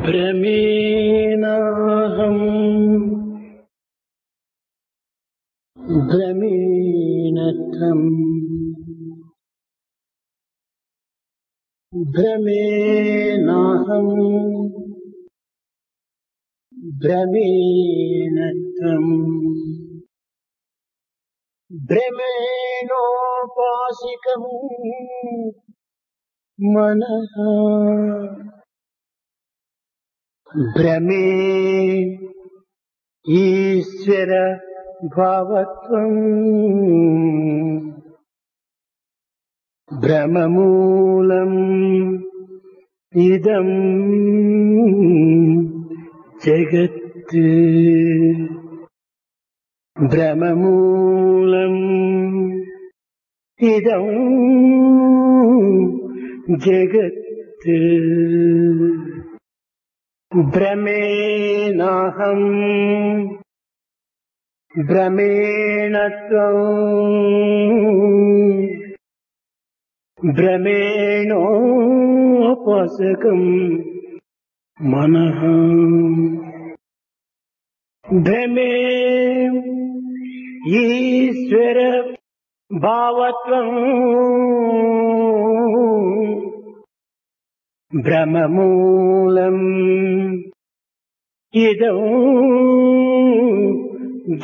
భ్రమేణాహం భ్రమేణత్వం భ్రమేణాహం భ్రమేణత్వం భ్రమేణోపాసికం మనః భ్రమే ఈశ్వర భావత్వం భ్రమమూలం ఇదం జగత్ భ్రమమూలం ఇదం జగత్ భ్రమేణాహం భ్రమేణత్వం భ్రమేణోపాసకం మనః భ్రమే ఈశ్వర భావత్వం భ్రమమూలం ఇదం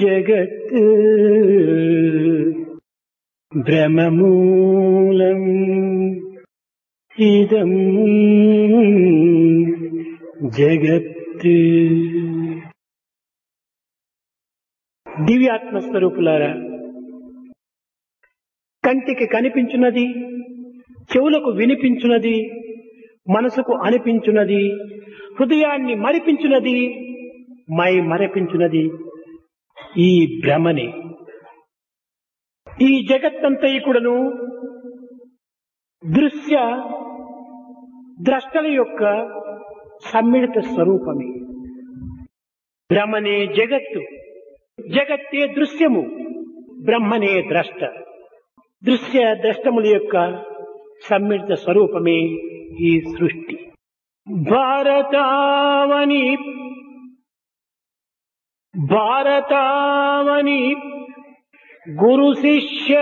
జగత్ భ్రమమూలం ఇదం జగత్. దివ్యాత్మ స్వరూపులారా, కంటికి కనిపించున్నది, చెవులకు వినిపించున్నది, మనసుకు అనిపించున్నది, హృదయాన్ని మరిపించున్నది, మరపించున్నది ఈ భ్రమనే. ఈ జగత్తంతయుకుడను దృశ్య ద్రష్టల యొక్క సమ్మిళిత స్వరూపమే. భ్రమనే జగత్తు, జగత్తే దృశ్యము, బ్రహ్మనే ద్రష్ట. దృశ్య ద్రష్టముల యొక్క సమ్మిళిత స్వరూపమే ఈ సృష్టి. భారతావని భారతావని గురు శిష్య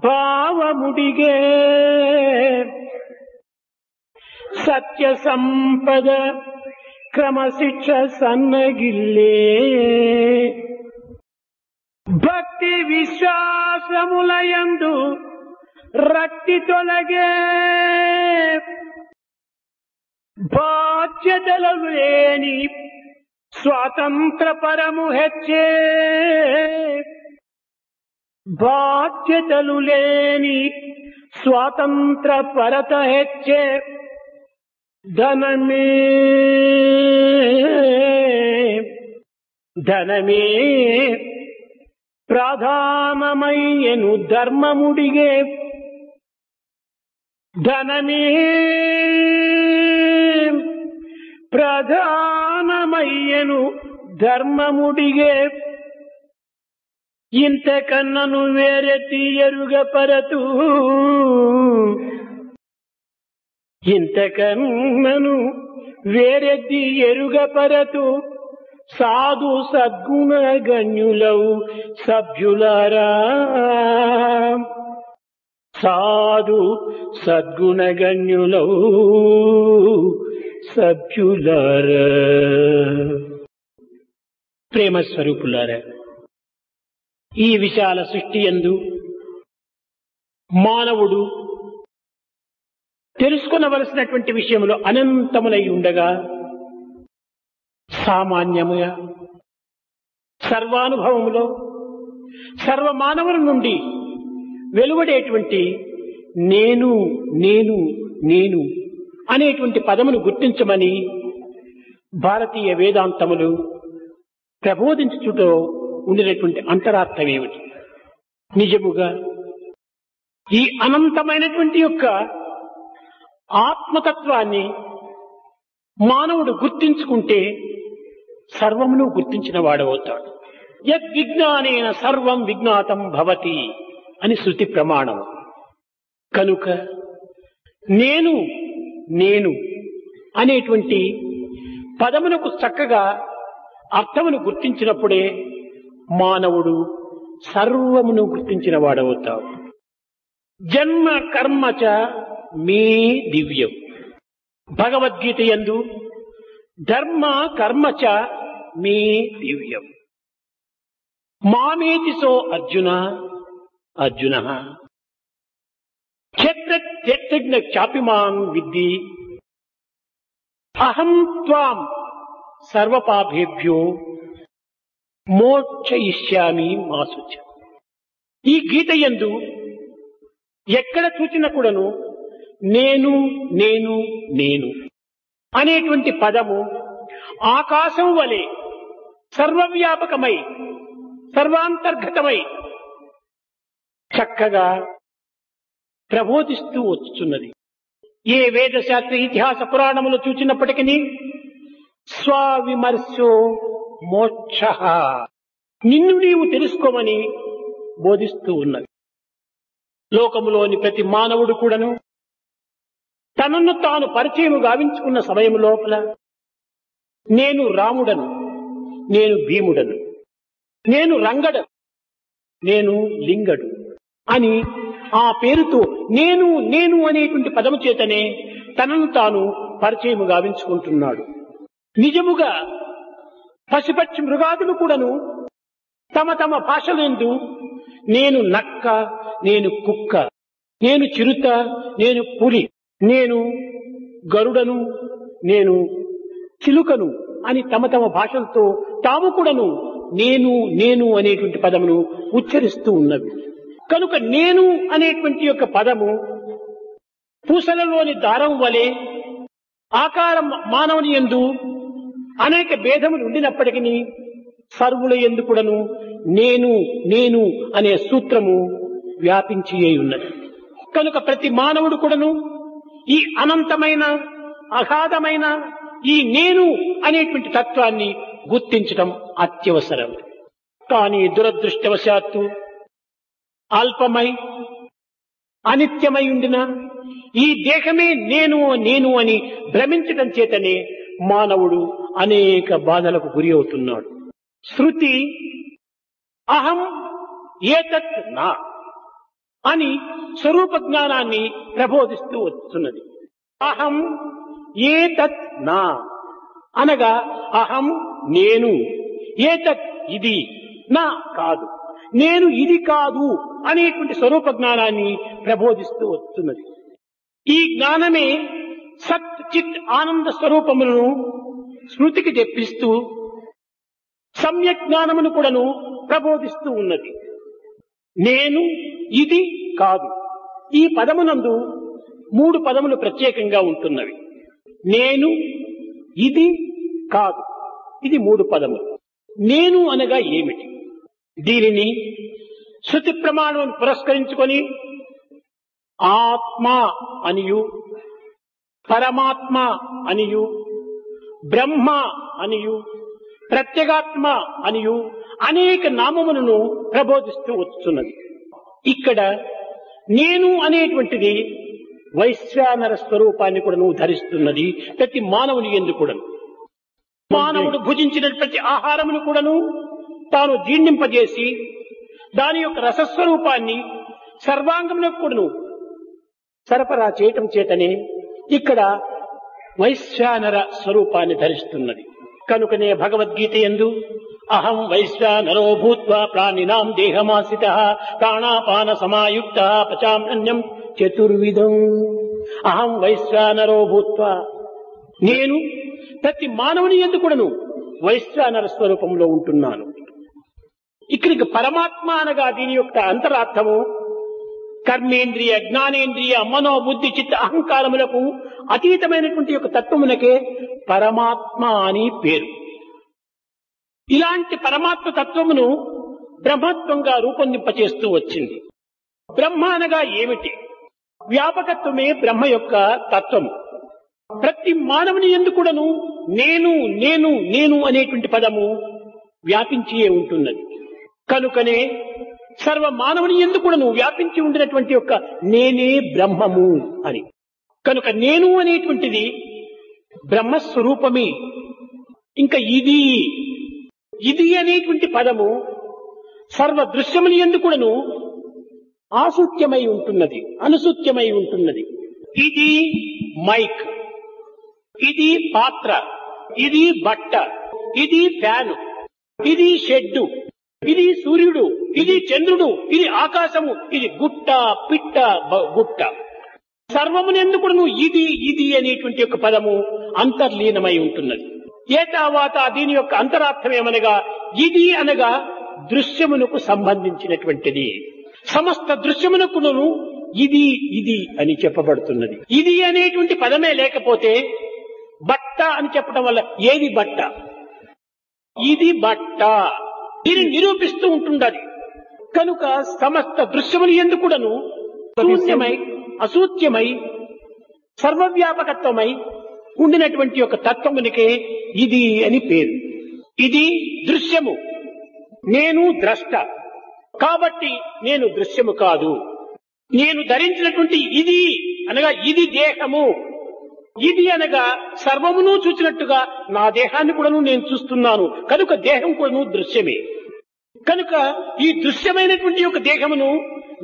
భావముడిగే సత్య సంపద క్రమశిక్ష సన్నగిల్లే భక్తి విశ్వాసములయందు రక్తి తొలగే బాధ్యతలు లేని స్వాతంత్ర పరము హెచ్చే బాధ్యతలు లేని స్వాతంత్ర పరత హెచ్చే ధనమే ధనమే ప్రధానమయ్యను ధర్మముడిగే ధనమే ప్రధానమయ్యను ధర్మముడిగే ఇంతకన్నను వేరెత్తి ఎరుగపరతు ఇంతకన్నను వేరెత్తి ఎరుగపరతు సాధు సద్గుణ గణ్యులవు సభ్యులారా సాధు సద్గుణ గణ్యులవు సభ్యులారా. ప్రేమ స్వరూపులారా, ఈ విశాల సృష్టి యందు మానవుడు తెలుసుకొనవలసినటువంటి విషయములు అనంతములై ఉండగా సామాన్యముగా సర్వానుభవములో సర్వమానవుల నుండి వెలువడేటువంటి నేను నేను నేను అనేటువంటి పదమును గుర్తించమని భారతీయ వేదాంతములు ప్రబోధించుటలో ఉండినటువంటి అంతరార్థం ఏమిటి? నిజముగా ఈ అనంతమైనటువంటి యొక్క ఆత్మతత్వాన్ని మానవుడు గుర్తించుకుంటే సర్వమును గుర్తించిన వాడవుతాడు. యద్విజ్ఞానేన సర్వం విజ్ఞాతం భవతి అని శృతి ప్రమాణం. కనుక నేను నేను అనేటువంటి పదమునకు చక్కగా అర్థమును గుర్తించినప్పుడే మానవుడు సర్వమును గుర్తించిన వాడవుతాడు. జన్మ కర్మచ మే దివ్యం. భగవద్గీత యందు ధర్మ కర్మచ మే దివ్యం. మామేతి సో అర్జున అర్జున క్షేత్రజ్ఞ చాపిమాన్ విద్ధి అహం త్వాం సర్వపాపేభ్యో మోక్షయిష్యామి మా శుచ. ఈ గీత యందు ఎక్కడ చూచినా కూడాను నేను నేను నేను అనేటువంటి పదము ఆకాశం వలె సర్వవ్యాపకమై సర్వాంతర్గతమై చక్కగా ప్రబోధిస్తూ వచ్చుచున్నది. ఏ వేదశాస్త్ర ఇతిహాస పురాణములు చూచినప్పటికీ స్వవిమర్శో మోక్ష, నిన్ను నీవు తెలుసుకోమని బోధిస్తూ ఉన్నది. లోకములోని ప్రతి మానవుడు కూడాను తనను తాను పరిచయం గావించుకున్న సమయం లోపల నేను రాముడను, నేను భీముడను, నేను రంగడను, నేను లింగడు అని ఆ పేరుతో నేను నేను అనేటువంటి పదము చేతనే తనను తాను పరిచయం గావించుకుంటున్నాడు. నిజముగా పశుపక్షి మృగాదులు కూడాను తమ తమ భాషలందు నేను నక్క, నేను కుక్క, నేను చిరుత, నేను పులి, నేను గరుడను, నేను చిలుకను అని తమ తమ భాషలతో తాము కూడాను నేను నేను అనేటువంటి పదమును ఉచ్చరిస్తూ ఉన్నవి. కనుక నేను అనేటువంటి యొక్క పదము పూసలలోని దారం వలె ఆకారం మానవుని యందు అనేక భేదములు ఉండినప్పటికీ సర్వుల యందు కూడాను నేను నేను అనే సూత్రము వ్యాపించి ఉన్నది. కనుక ప్రతి మానవుడు కూడాను ఈ అనంతమైన అగాధమైన ఈ నేను అనేటువంటి తత్వాన్ని గుర్తించడం అత్యవసరం. కానీ దురదృష్టవశాత్తు అల్పమై అనిత్యమై ఉండిన ఈ దేహమే నేను నేను అని భ్రమించడం చేతనే మానవుడు అనేక బాధలకు గురి అవుతున్నాడు. శృతి అహం ఏతత్ నా అని స్వరూప జ్ఞానాన్ని ప్రబోధిస్తూ వస్తున్నది. అహం ఏతత్ నా అనగా అహం నేను, ఏతత్ ఇది, నా కాదు, నేను ఇది కాదు అనేటువంటి స్వరూప జ్ఞానాన్ని ప్రబోధిస్తూ వస్తున్నది. ఈ జ్ఞానమే సత్ చిత్ ఆనంద స్వరూపములను స్మృతికి తెప్పిస్తూ సమ్యక్ జ్ఞానమును కూడాను ప్రబోధిస్తూ ఉన్నది. నేను ఇది కాదు. ఈ పదమునందు 3 పదములు ప్రత్యేకంగా ఉంటున్నవి. నేను ఇది కాదు, ఇది 3 పదములు. నేను అనగా ఏమిటి? దీనిని శృతి ప్రమాణం పురస్కరించుకొని ఆత్మ అనియు, పరమాత్మ అనియు, బ్రహ్మ అనియు, ప్రత్యేగాత్మ అనియు అనేక నామములను ప్రబోధిస్తూ వస్తున్నది. ఇక్కడ నేను అనేటువంటిది వైశ్వానర స్వరూపాన్ని కూడా ధరిస్తున్నది ప్రతి మానవుని యందు కూడాను. మానవుడు భుజించిన ప్రతి ఆహారమును కూడాను తాను జీర్ణింపజేసి దాని యొక్క రసస్వరూపాన్ని సర్వాంగములకు కూడాను సరఫరా చేయటం చేతనే ఇక్కడ వైశ్వానర స్వరూపాన్ని ధరిస్తున్నది. కనుకనే భగవద్గీత యందు అహం వైశ్వానరో భూత్వా ప్రాణినాం దేహమాశ్రితః ప్రాణాపాన సమాయుక్తః పచామ్యన్నం చతుర్విధం. అహం వైశ్వానరో భూత్వా, నేను ప్రతి మానవుని యందు కూడాను వైశ్వానర స్వరూపంలో ఉంటున్నాను. ఇక్కడికి పరమాత్మ అనగా దీని యొక్క అంతరార్థము కర్మేంద్రియ జ్ఞానేంద్రియ మనోబుద్ధి చిత్త అహంకారములకు అతీతమైనటువంటి యొక్క తత్వమునకే పరమాత్మ అని పేరు. ఇలాంటి పరమాత్మ తత్వమును బ్రహ్మత్వంగా రూపొందింపచేస్తూ వచ్చింది. బ్రహ్మ అనగా ఏమిటి? వ్యాపకత్వమే బ్రహ్మ యొక్క తత్వము. ప్రతి మానవుని యందు కూడాను నేను నేను నేను అనేటువంటి పదము వ్యాపించియే ఉంటున్నది. కనుకనే సర్వ మానవుని యందు కూడాను వ్యాపించి ఉండినటువంటి యొక్క నేనే బ్రహ్మము అని. కనుక నేను అనేటువంటిది బ్రహ్మస్వరూపమే. ఇంకా ఇది ఇది అనేటువంటి పదము సర్వ దృశ్యములు యందు కూడాను ఆసూత్యమై ఉంటున్నది, అనుసూత్యమై ఉంటున్నది. ఇది మైక్, ఇది పాత్ర, ఇది బట్ట, ఇది ఫ్యాను, ఇది షెడ్డు, ఇది సూర్యుడు, ఇది చంద్రుడు, ఇది ఆకాశము, ఇది గుట్ట, పిట్ట, గుట్ట. సర్వమునెందుకు నువ్వు ఇది ఇది అనేటువంటి యొక్క పదము అంతర్లీనమై ఉంటున్నది. ఏతావాత దీని యొక్క అంతరార్థం ఏమనగా ఇది అనగా దృశ్యమునకు సంబంధించినటువంటిది. సమస్త దృశ్యమునకును ఇది ఇది అని చెప్పబడుతున్నది. ఇది అనేటువంటి పదమే లేకపోతే బట్ట అని చెప్పడం వల్ల ఏది బట్ట, ఇది బట్ట దీన్ని నిరూపిస్తూ ఉంటుండది. కనుక సమస్త దృశ్యములు ఎందుకుడను శూన్యమై అసూత్యమై సర్వవ్యాపకత్వమై ఉండినటువంటి యొక్క తత్వమునికే ఇది అని పేరు. ఇది దృశ్యము, నేను ద్రష్ట కాబట్టి నేను దృశ్యము కాదు. నేను ధరించినటువంటి ఇది అనగా ఇది దేహము, ఇది అనగా సర్వమును చూచినట్టుగా నా దేహాన్ని కూడాను నేను చూస్తున్నాను కనుక దేహం కూడాను దృశ్యమే. కనుక ఈ దృశ్యమైనటువంటి యొక్క దేహమును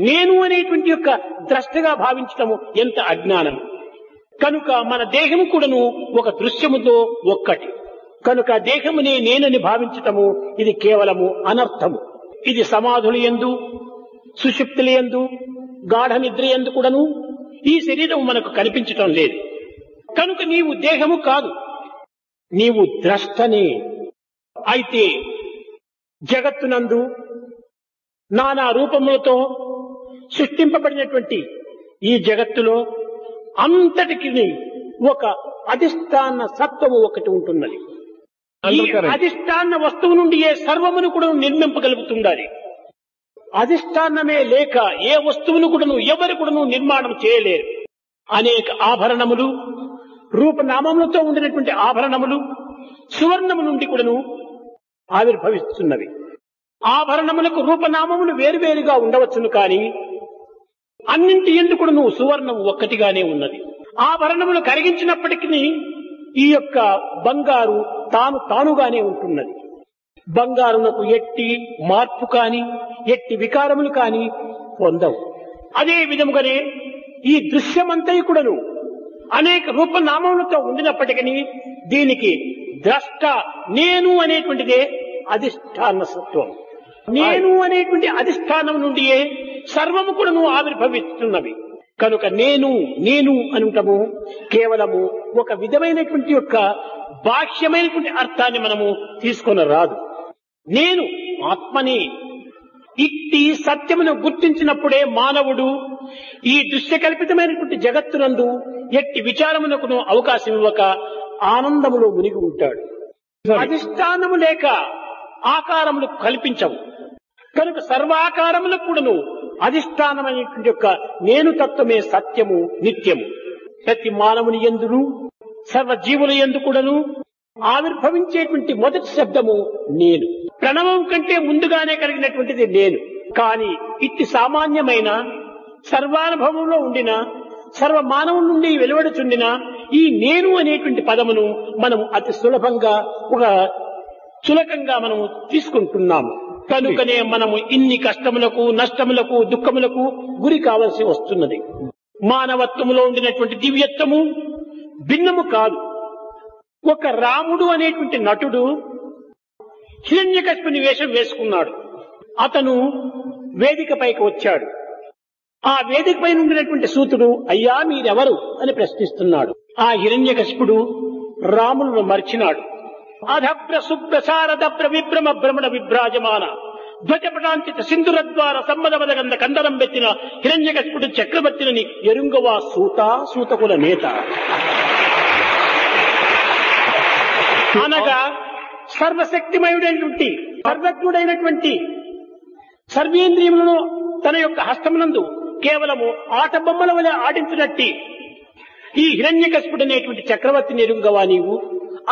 నేను అనేటువంటి యొక్క ద్రష్టగా భావించటము ఎంత అజ్ఞానం. కనుక మన దేహము కూడాను ఒక దృశ్యముతో ఒక్కటి. కనుక దేహమునే నేనని భావించటము ఇది కేవలము అనర్థము. ఇది సమాధుల యందు, సుషుప్తుల యందు, గాఢ నిద్ర యందు కూడాను ఈ శరీరం మనకు కనిపించటం లేదు. కనుక నీవు దేహము కాదు, నీవు ద్రష్టనే. అయితే జగత్తునందు నానా రూపములతో సృష్టింపబడినటువంటి ఈ జగత్తులో అంతటికి ఒక అధిష్టాన సత్వము ఒకటి ఉంటున్నది. ఈ అధిష్టాన వస్తువు నుండి ఏ సర్వమును కూడా నిర్మింపగలుగుతుండాలి. అధిష్టానమే లేక ఏ వస్తువును కూడాను ఎవరు కూడాను నిర్మాణం చేయలేరు. అనేక ఆభరణములు, రూపనామములతో ఉండినటువంటి ఆభరణములు సువర్ణము నుండి కూడాను ఆవిర్భవిస్తున్నవి. ఆభరణములకు రూపనామములు వేరువేరుగా ఉండవచ్చును కానీ అన్నింటి ఎందుకు సువర్ణం ఒక్కటిగానే ఉన్నది. ఆభరణములు కరిగించినప్పటికీ ఈ యొక్క బంగారు తానుగానే ఉంటున్నది. బంగారునకు ఎట్టి మార్పు కాని ఎట్టి వికారములు కాని పొందవు. అదే విధముగానే ఈ దృశ్యమంతయు కూడాను అనేక రూపనామములతో ఉండినప్పటికీ దీనికి ద్రష్ట నేను అనేటువంటిదే అధిష్టాన సత్వం. నేను అనేటువంటి అధిష్టానం నుండియే సర్వము కూడా ఆవిర్భవిస్తున్నవి. కనుక నేను నేను అనుటము కేవలము ఒక విధమైనటువంటి యొక్క బాహ్యమైనటువంటి అర్థాన్ని మనము తీసుకొని రాదు. నేను ఆత్మని ఇట్టి సత్యమును గుర్తించినప్పుడే మానవుడు ఈ దృశ్యకల్పితమైనటువంటి జగత్తునందు ఎట్టి విచారమునకును అవకాశం ఇవ్వక ఆనందములో మునిగి ఉంటాడు. అధిష్టానము లేక ఆకారములు కల్పించవు. కనుక సర్వాకారములకు కూడాను అధిష్టానమైనటువంటి యొక్క నేను తత్వమే సత్యము, నిత్యము. ప్రతి మానవుని యందును సర్వజీవుల యందు కూడాను ఆవిర్భవించేటువంటి మొదటి శబ్దము నేను. ప్రణవం కంటే ముందుగానే కలిగినటువంటిది నేను. కానీ ఇట్టి సామాన్యమైన సర్వానుభవంలో ఉండిన సర్వ మానవుల నుండి వెలువడుచుండిన ఈ నేను అనేటువంటి పదమును మనము అతి సులభంగా ఒక చులకంగా మనము తీసుకుంటున్నాము. కనుకనే మనము ఇన్ని కష్టములకు, నష్టములకు, దుఃఖములకు గురి కావలసి వస్తున్నది. మానవత్వములో ఉండినటువంటి దివ్యత్వము భిన్నము కాదు. ఒక రాముడు అనేటువంటి నటుడు హిరణ్యకశిపుని వేషం వేసుకున్నాడు. అతను వేదిక పైకి వచ్చాడు. ఆ వేదిక పైన ఉండినటువంటి సూతుడు అయ్యా మీరెవరు అని ప్రశ్నిస్తున్నాడు. ఆ హిరణ్యకశిపుడు రాములను మర్చినాడు. అధప్ర సుప్రసారదప్ర విభ్రమ భ్రమణ విభ్రాజమాన ధ్వజపటాంచిత సింధురద్వార సమ్మదమదగంధ కందరం బెత్తిన హిరణ్యకశిపుడు చక్రవర్తిని ఎరుంగవా సూతకుల నేత అనగా సర్వశక్తిమయుడైనటువంటి సర్వజ్ఞుడైనటువంటి సర్వేంద్రియములను తన యొక్క హస్తమునందు కేవలము ఆట బొమ్మల వలె ఆడించినట్టి ఈ హిరణ్యకశిపుడు అనేటువంటి చక్రవర్తిని ఎరుంగవా నీవు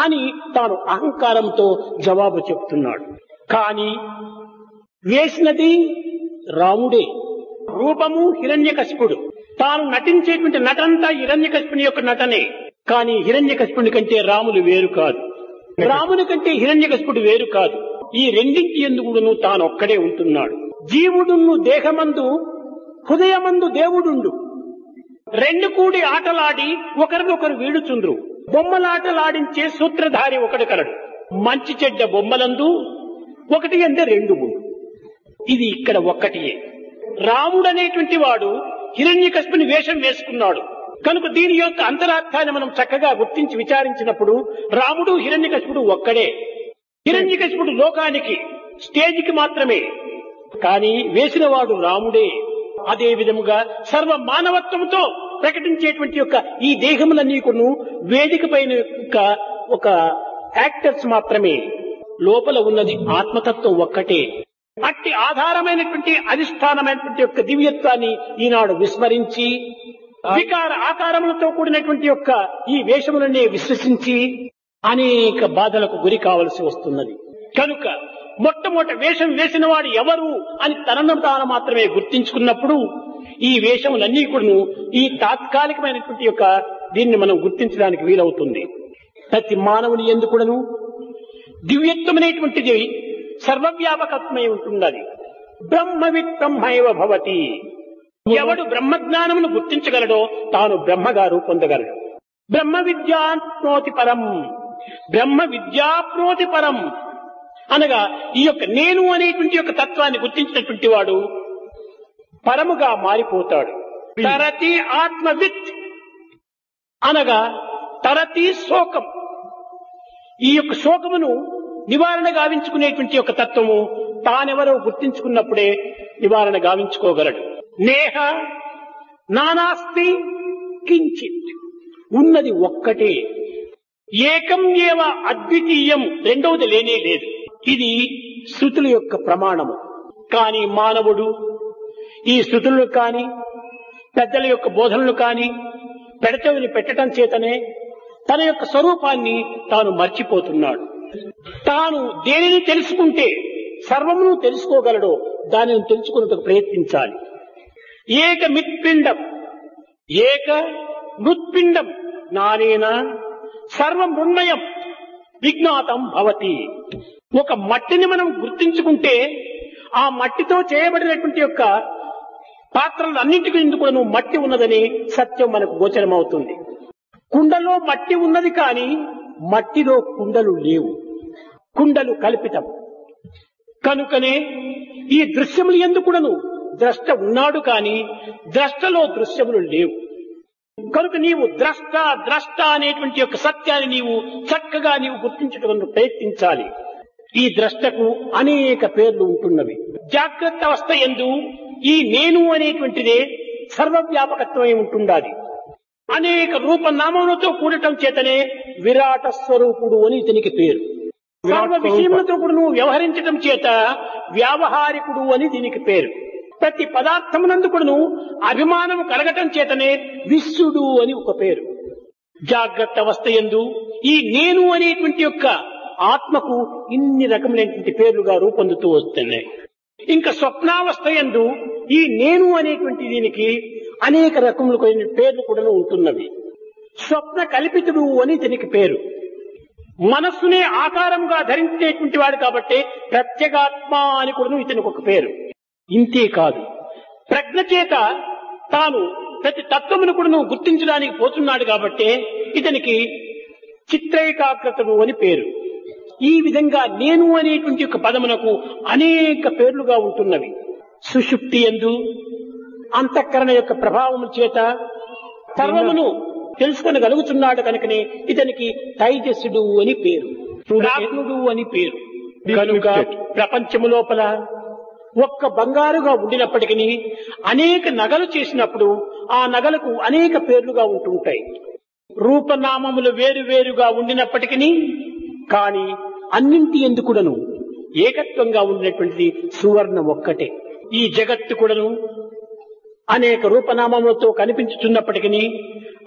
అని తాను అహంకారంతో జవాబు చెప్తున్నాడు. కాని వేసినది రాముడే. రూపము హిరణ్యకశిపుడు. తాను నటించేటువంటి నటంతా హిరణ్యకశిపుని యొక్క నటనే. కానీ హిరణ్యకశిపుని కంటే రాములు వేరు కాదు. రాముని కంటే హిరణ్యకశిపుడు వేరు కాదు. ఈ రెండింటి ఎందుకును తానొక్కడే ఉంటున్నాడు. జీవుడును దేహమందు, హృదయమందు దేవుడుండు. రెండు కూడి ఆటలాడి ఒకరినొకరు వీడుచుండ్రు. బొమ్మలాటలాడించే సూత్రధారి ఒకడు కలడు. మంచి చెడ్డ బొమ్మలందు ఒకటి అంటే రెండు ఉండు. ఇది ఇక్కడ ఒక్కటియే. రాముడనేటువంటి వాడు హిరణ్యకశిపుని వేషం వేసుకున్నాడు కనుక దీని యొక్క అంతరార్థాన్ని మనం చక్కగా గుర్తించి విచారించినప్పుడు రాముడు హిరణ్యకశిపుడు ఒక్కడే. హిరణ్యకశిపుడు లోకానికి స్టేజికి మాత్రమే, కానీ వేసినవాడు రాముడే. అదే విధముగా సర్వ మానవత్వంతో ప్రకటించేటువంటి యొక్క ఈ దేహములన్నీ కూడా వేదిక పైన ఒక యాక్టర్స్ మాత్రమే. లోపల ఉన్నది ఆత్మతత్వం ఒక్కటే. అట్టి ఆధారమైనటువంటి అధిష్టానమైనటువంటి యొక్క దివ్యత్వాన్ని ఈనాడు విస్మరించి వికార ఆకారములతో కూడినటువంటి యొక్క ఈ వేషములనే విశ్వసించి అనేక బాధలకు గురి కావలసి వస్తున్నది. కనుక మొట్టమొదటి వేషం వేసిన వాడు ఎవరు అని తనను తాను మాత్రమే గుర్తించుకున్నప్పుడు ఈ వేషములన్నీ కూడా ఈ తాత్కాలికమైనటువంటి యొక్క దీన్ని మనం గుర్తించడానికి వీలవుతుంది. ప్రతి మానవుని ఎందుకును దివ్యత్వమైనటువంటిది సర్వవ్యాపకత్వమై ఉంటున్నది. బ్రహ్మవిత్ బ్రహ్మైవ భవతి. ఎవడు బ్రహ్మజ్ఞానమును గుర్తించగలడో తాను బ్రహ్మగా రూపొందగలడు. బ్రహ్మ విద్యాప్నోతి పరం, బ్రహ్మ విద్యాప్నోతి పరం అనగా ఈ యొక్క నేను అనేటువంటి యొక్క తత్వాన్ని గుర్తించినటువంటి వాడు పరముగా మారిపోతాడు. తరతి ఆత్మవిత్ అనగా తరతి శోకం. ఈ యొక్క శోకమును నివారణ గావించుకునేటువంటి యొక్క తత్వము తానెవరో గుర్తించుకున్నప్పుడే నివారణ గావించుకోగలడు. నేహ నానాస్తి కించిత్, ఉన్నది ఒక్కటే. ఏకం ఏవ అద్వితీయం, రెండవది లేనే లేదు. ఇది శృతుల యొక్క ప్రమాణము. కానీ మానవుడు ఈ శృతులను కాని పెద్దల యొక్క బోధనలు కాని పెడచెవిని పెట్టడం చేతనే తన యొక్క స్వరూపాన్ని తాను మర్చిపోతున్నాడు. తాను దేనిని తెలుసుకుంటే సర్వమును తెలుసుకోగలడో దానిని తెలుసుకున్నట్టుకు ప్రయత్నించాలి. ఏక మిత్పిండం ఏక మృత్పిండం జ్ఞానేన సర్వమృణ్మయం విజ్ఞాతం భవతి. ఒక మట్టిని మనం గుర్తించుకుంటే ఆ మట్టితో చేయబడినటువంటి యొక్క పాత్రలన్నింటికి ఎందుకు మట్టి ఉన్నదని సత్యం మనకు గోచరమవుతుంది. కుండలో మట్టి ఉన్నది కానీ మట్టిలో కుండలు లేవు. కుండలు కల్పితం. కనుకనే ఈ దృశ్యములు ఎందుకును ద్రష్ట ఉన్నాడు కానీ ద్రష్టలో దృశ్యములు లేవు. కనుక నీవు ద్రష్ట ద్రష్ట అనేటువంటి యొక్క సత్యాన్ని నీవు చక్కగా నీవు గుర్తించడానికి ప్రయత్నించాలి. ఈ ద్రష్టకు అనేక పేర్లు ఉంటున్నవి. జాగ్రత్త అవస్థ యందు ఈ నేను అనేటువంటిదే సర్వవ్యాపకత్వమై ఉంటుండాలి. అనేక రూపనామములతో కూడటం చేతనే విరాట స్వరూపుడు అని ఇతనికి పేరు. సర్వ విషయములతో కూడా నువ్వు వ్యవహరించడం చేత వ్యావహారికుడు అని దీనికి పేరు. ప్రతి పదార్థమునందు కూడా అభిమానము కలగటం చేతనే విశ్వడు అని ఒక పేరు. జాగ్రత్త అవస్థ యందు ఈ నేను అనేటువంటి యొక్క ఆత్మకు ఇన్ని రకములైనటువంటి పేర్లుగా రూపొందుతూ వస్తున్నాయి. ఇంకా స్వప్నావస్థ యందు ఈ నేను అనేటువంటి దీనికి అనేక రకములైన పేర్లు కూడా ఉంటున్నవి. స్వప్న కల్పితుడు అని దీనికి పేరు. మనస్సునే ఆకారంగా ధరించేటువంటి వాడు కాబట్టి ప్రత్యేగాత్మ అని కూడా ఇతనికి ఒక పేరు. ఇంతే కాదు, ప్రజ్ఞ చేత తాను ప్రతి తత్వమును కూడా గుర్తించడానికి పోతున్నాడు కాబట్టి ఇతనికి చిత్రైకాగ్రతడు అని పేరు. ఈ విధంగా నేను అనేటువంటి ఒక పదమునకు అనేక పేర్లుగా ఉంటున్నవి. సుషుప్తి యందు అంతఃకరణ యొక్క ప్రభావము చేత సర్వమును తెలుసుకొనగలుగుతున్నాడు కనుకనే ఇతనికి తైజస్సుడు అని పేరు, ప్రాజ్ఞుడు అని పేరు. కనుక ప్రపంచము లోపల ఒక్క బంగారుగా ఉండినప్పటికీ అనేక నగలు చేసినప్పుడు ఆ నగలకు అనేక పేర్లుగా ఉంటుంటాయి. రూపనామములు వేరు వేరుగా ఉండినప్పటికీ కానీ అన్నింటి ఎందుకుడను ఏకత్వంగా ఉండినటువంటిది సువర్ణం ఒక్కటే. ఈ జగత్తు కూడాను అనేక రూపనామములతో కనిపించుతున్నప్పటికీ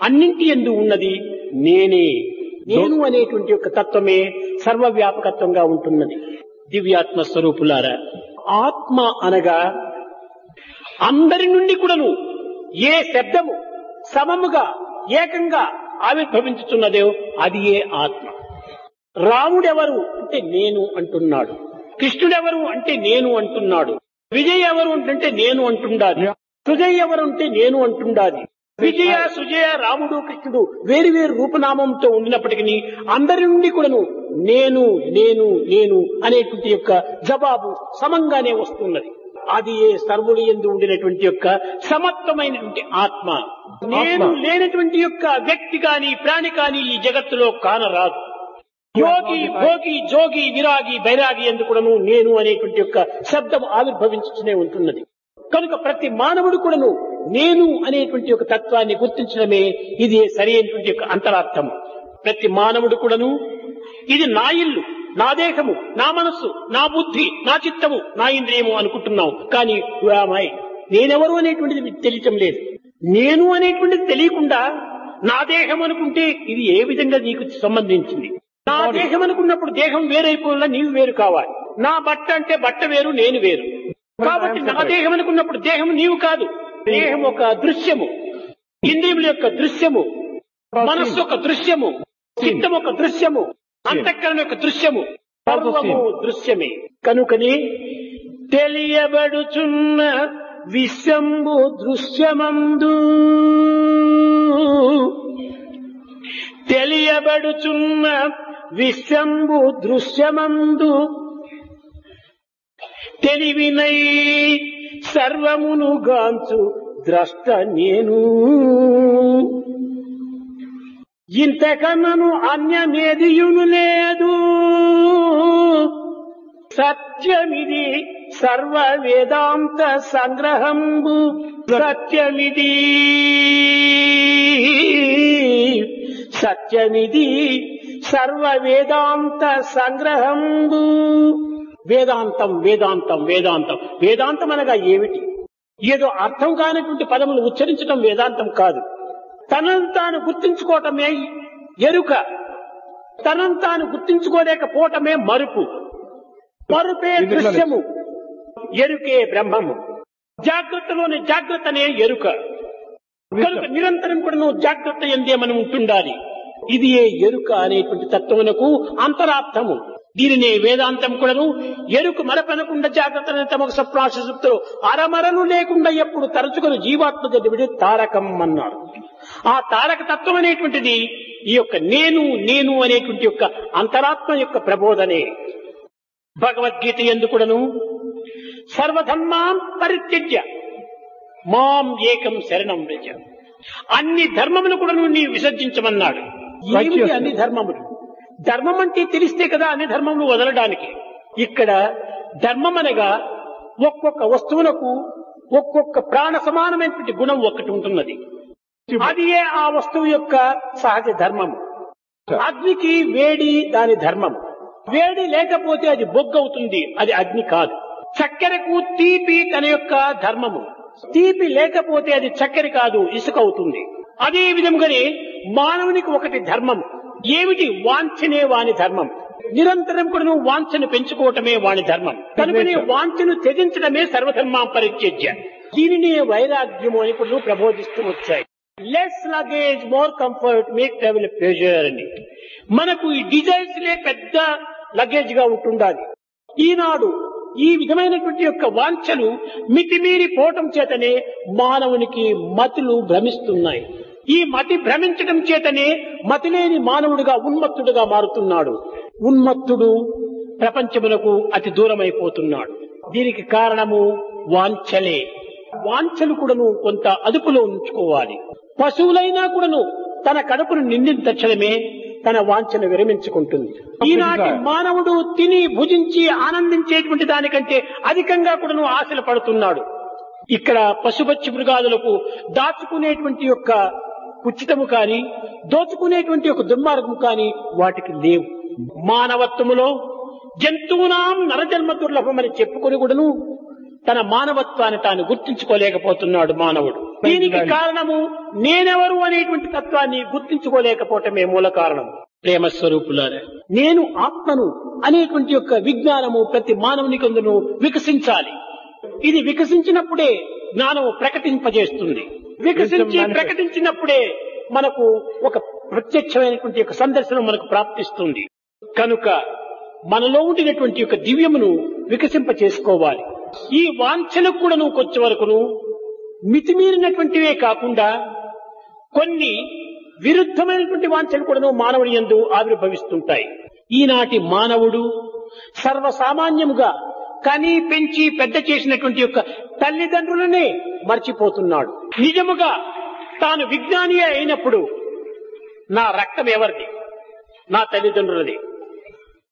అన్నింటి యందు ఉన్నది నేనే. నేను అనేటువంటి యొక్క తత్వమే సర్వవ్యాపకత్వంగా ఉంటున్నది. దివ్యాత్మ స్వరూపులారా, ఆత్మ అనగా అందరి నుండి కూడాను ఏ శబ్దము సమముగా ఏకంగా ఆవిర్భవించుతున్నదో అది ఏ ఆత్మ. రాముడెవరు అంటే నేను అంటున్నాడు, కృష్ణుడెవరు అంటే నేను అంటున్నాడు, విజయ్ ఎవరు అంటే నేను అంటుండాది, సుజయ్ ఎవరు అంటే నేను అంటుండాది. విజయ సుజయ రాముడు కృష్ణుడు వేరు వేరు రూపనామంతో ఉండినప్పటికీ అందరి నుండి కూడాను నేను నేను నేను అనేటువంటి యొక్క జవాబు సమంగానే వస్తున్నది. అది ఏ సర్వుడి యందు ఉండినటువంటి యొక్క సమత్వమైనటువంటి ఆత్మ. నేను లేనటువంటి యొక్క వ్యక్తి కాని ప్రాణి కాని ఈ జగత్తులో కానరాదు. యోగి భోగి జోగి విరాగి బైరాగి ఎందుకును నేను అనేటువంటి యొక్క శబ్దం ఆవిర్భవించుతూనే ఉంటున్నది. కనుక ప్రతి మానవుడు కూడాను నేను అనేటువంటి ఒక తత్వాన్ని గుర్తించడమే ఇది సరైనటువంటి యొక్క అంతరార్థం. ప్రతి మానవుడు కూడాను ఇది నా ఇల్లు, నా దేహము, నా మనస్సు, నా బుద్ధి, నా చిత్తము, నా ఇంద్రియము అనుకుంటున్నాం. కానీ నేనెవరు అనేటువంటిది తెలియటం లేదు. నేను అనేటువంటిది తెలియకుండా నా దేహం అనుకుంటే ఇది ఏ విధంగా నీకు సంబంధించింది? నా దేహం అనుకున్నప్పుడు దేహం వేరైపోయినా నీవు వేరు కావాలి. నా బట్ట అంటే బట్ట వేరు, నేను వేరు. కాబట్టి నా దేహం అనుకున్నప్పుడు దేహం నీవు కాదు. దేహం ఒక దృశ్యము, ఇంద్రియముల యొక్క దృశ్యము, మనస్సు ఒక దృశ్యము, చిత్తం ఒక దృశ్యము, అంతఃకరణ యొక్క దృశ్యము, సర్వము దృశ్యమే. కనుకని తెలియబడుచున్న విశ్వంబు దృశ్యమందు, తెలియబడుచున్న విశ్వంబు దృశ్యమందు తెలివినై సర్వమును గాంచు ద్రష్ట నేను. ఇంతకన్నను అన్యమేదియును లేదు. సత్యమిది సర్వ వేదాంత సంగ్రహంబు, సత్యమిది సత్యమిది సర్వ వేదాంత సంగ్రహంబు. వేదాంతం వేదాంతం వేదాంతం. వేదాంతం అనగా ఏమిటి? ఏదో అర్థం కానటువంటి పదములు ఉచ్చరించడం వేదాంతం కాదు. తనను తాను గుర్తించుకోవటమే ఎరుక. తనను తాను గుర్తించుకోలేకపోవటమే మరుపు. మరుపే దృశ్యము, ఎరుకే బ్రహ్మము. జాగ్రత్తలోని జాగ్రత్తనే ఎరుక. కనుక నిరంతరం కూడా నువ్వు జాగ్రత్త ఎందే మనం ఉంటుండాలి. ఇది ఏ ఎరుక అనేటువంటి తత్వమునకు అంతరార్థము. దీనినే వేదాంతం కూడాను ఎరుకు మరపనకుండా జాగ్రత్త తమకు సప్రాశుప్తులు అరమరను లేకుండా ఎప్పుడు తరచుకొని జీవాత్మ గదివిడి తారకం అన్నారు. ఆ తారక తత్వం అనేటువంటిది ఈ యొక్క నేను నేను అనేటువంటి యొక్క అంతరాత్మ యొక్క ప్రబోధనే. భగవద్గీత ఎందుకుడను సర్వధర్మాన్ పరిత్యజ్య మాం ఏకం శరణం వ్రజ. అన్ని ధర్మములు కూడా నీవు విసర్జించమన్నాడు. ఏమిటి అన్ని ధర్మములు? ధర్మం అంటే తెలిస్తే కదా అన్ని ధర్మములు వదలడానికి. ఇక్కడ ధర్మం అనగా ఒక్కొక్క వస్తువులకు ఒక్కొక్క ప్రాణ సమానమైనటువంటి గుణం ఒక్కటి ఉంటున్నది. అది ఆ వస్తువు యొక్క సహజ ధర్మము. అగ్నికి వేడి దాని ధర్మం. వేడి లేకపోతే అది బొగ్గవుతుంది, అది అగ్ని కాదు. చక్కెరకు తీపి తన యొక్క ధర్మము. తీపి లేకపోతే అది చక్కెర కాదు, ఇసుక అవుతుంది. అదే విధంగానే మానవునికి ఒకటి ధర్మం. ఏమిటి? వాంఛనే వాని ధర్మం. నిరంతరం కూడా నువ్వు వాంఛను పెంచుకోవటమే వాని ధర్మం. కనుకనే వాంఛను త్యజించడమే సర్వధర్మం పరిత్యజ్య. దీనిని వైరాగ్యము అని కూడా ప్రబోధిస్తూ వచ్చాయి. Less luggage more comfort make travel pleasure అని. మనకు ఈ డిజైర్స్ లే పెద్ద లగేజ్ గా ఉంటుండాలి. ఈనాడు ఈ విధమైనటువంటి యొక్క వాంఛలు మితిమీరి పోవటం చేతనే మానవునికి మతులు భ్రమిస్తున్నాయి. ఈ మతి భ్రమించడం చేతనే మతిలేని మానవుడిగా ఉన్మత్తుడుగా మారుతున్నాడు. ఉన్మత్తుడు ప్రపంచమునకు అతి దూరమైపోతున్నాడు. దీనికి కారణము వాంఛలే. వాంఛలు కూడాను కొంత అదుపులో ఉంచుకోవాలి. పశువులైనా కూడాను తన కడుపును నిండిన తక్షణమే తన వాంఛను విరమించుకుంటుంది. ఈనాటి మానవుడు తిని భుజించి ఆనందించేటువంటి దానికంటే అధికంగా కూడాను ఆశలు పడుతున్నాడు. ఇక్కడ పశుపక్షి మృగాదులకు దాచుకునేటువంటి యొక్క ఉచితము కాని దోచుకునేటువంటి ఒక దుర్మార్గం కాని వాటికి లేవు. మానవత్వములో జంతువునాం నరజన్మ దుర్లభమని చెప్పుకొని కూడాను తన మానవత్వాన్ని తాను గుర్తించుకోలేకపోతున్నాడు మానవుడు. దీనికి కారణము నేనెవరు అనేటువంటి తత్వాన్ని గుర్తించుకోలేకపోవటమే మూల కారణం. ప్రేమ స్వరూపులారా, నేను ఆత్మను అనేటువంటి యొక్క విజ్ఞానము ప్రతి మానవునికి అందును వికసించాలి. ఇది వికసించినప్పుడే జ్ఞానము ప్రకటింపజేస్తుంది. వికసించి ప్రకటించినప్పుడే మనకు ఒక ప్రత్యక్షమైనటువంటి యొక్క సందర్శనం మనకు ప్రాప్తిస్తుంది. కనుక మనలో ఉండినటువంటి యొక్క దివ్యమును వికసింప చేసుకోవాలి. ఈ వాంఛలకు కూడా నువ్వు కొంచెం వరకును మితిమీరినటువంటివే కాకుండా కొన్ని విరుద్ధమైనటువంటి వాంఛలు కూడా మానవుని యందు ఆవిర్భవిస్తుంటాయి. ఈనాటి మానవుడు సర్వసామాన్యముగా కని పెంచి పెద్ద చేసినటువంటి యొక్క తల్లిదండ్రులనే మర్చిపోతున్నాడు. నిజముగా తాను విజ్ఞాని అయినప్పుడు నా రక్తం ఎవరిది? నా తల్లిదండ్రులది.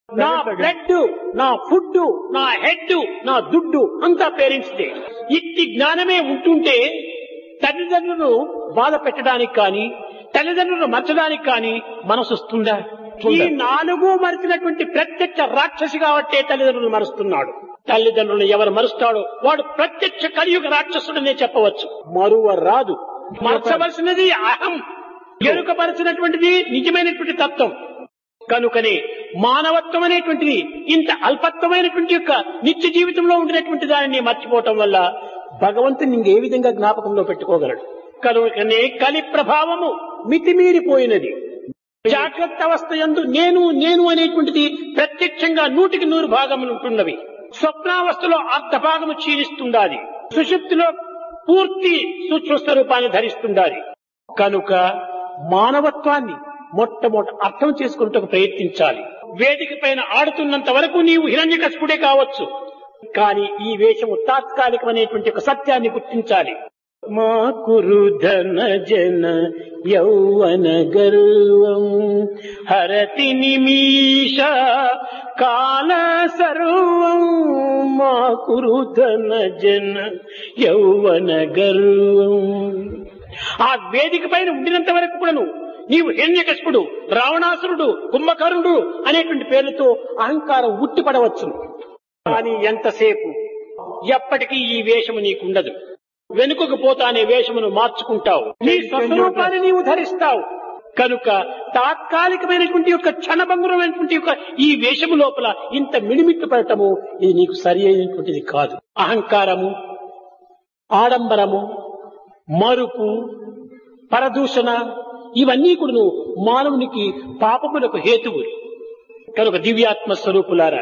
నా బ్లడ్, నా ఫుడ్, నా హెడ్, నా దుడ్డు అంతా పేరెంట్స్ దే. ఇట్టి జ్ఞానమే ఉంటుంటే తల్లిదండ్రులను బాధ పెట్టడానికి కానీ తల్లిదండ్రులను మర్చడానికి కానీ మనసు వస్తుందా? ఈ నాలుగు మరిచినటువంటి ప్రత్యక్ష రాక్షసి కాబట్టే తల్లిదండ్రులను మరుస్తున్నాడు. తల్లిదండ్రులను ఎవరు మరుస్తాడో వాడు ప్రత్యక్ష కలియుగ రాక్షసుడనే చెప్పవచ్చు. మరువ రాదు. మరచవలసినది అహం, ఎరుకపరచినటువంటిది నిజమైనటువంటి తత్వం. కనుకనే మానవత్వం అనేటువంటిది ఇంత అల్పత్వమైనటువంటి యొక్క నిత్య జీవితంలో ఉండినటువంటి దానిని మర్చిపోవటం వల్ల భగవంతుని ఇంకే విధంగా జ్ఞాపకంలో పెట్టుకోగలడు. కనుకనే కలి ప్రభావము మితిమీరిపోయినది. జాగ్రత్త అవస్థ యందు నేను నేను అనేటువంటిది ప్రత్యక్షంగా 100% భాగములు ఉంటున్నవి. స్వప్నావస్థలో అర్ధ భాగము క్షీణిస్తుండాలి. సుషుప్తిలో పూర్తి సూక్ష్మ స్వరూపాన్ని ధరిస్తుండాలి. కనుక మానవత్వాన్ని మొట్టమొదట అర్థం చేసుకుంటూ ప్రయత్నించాలి. వేదిక పైన ఆడుతున్నంత వరకు నీవు హిరణ్యకశిపుడే కావచ్చు, కానీ ఈ వేషము తాత్కాలికమైనటువంటి ఒక సత్యాన్ని గుర్తించాలి. మా కురు ధన జన యౌవన గర్వం హరతి నిమిష కాల సర్వం. మా కురు ధన జన యౌవన గర్వం. ఆ వేదిక పైన ఉండినంత వరకు కూడాను నీవు హిరణ్యకశిపుడు, రావణాసురుడు, కుంభకర్ణుడు అనేటువంటి పేర్లతో అహంకారం ఉట్టిపడవచ్చు. కానీ ఎంతసేపు ఎప్పటికీ ఈ వేషము నీకుండదు. వెనుకకు పోతానే వేషమును మార్చుకుంటావు. నీ స్వస్వరూపాన్ని నీవు ధరిస్తావు. కనుక తాత్కాలికమైనటువంటి యొక్క క్షణభంగురమైనటువంటి యొక్క ఈ వేషము లోపల ఇంత మిడిమిట్టు పడటము ఇది నీకు సరి అయినటువంటిది కాదు. అహంకారము, ఆడంబరము, మరుపు, పరదూషణ ఇవన్నీ కూడా మానవునికి పాపములకు హేతువులు. కనుక దివ్యాత్మ స్వరూపులారా,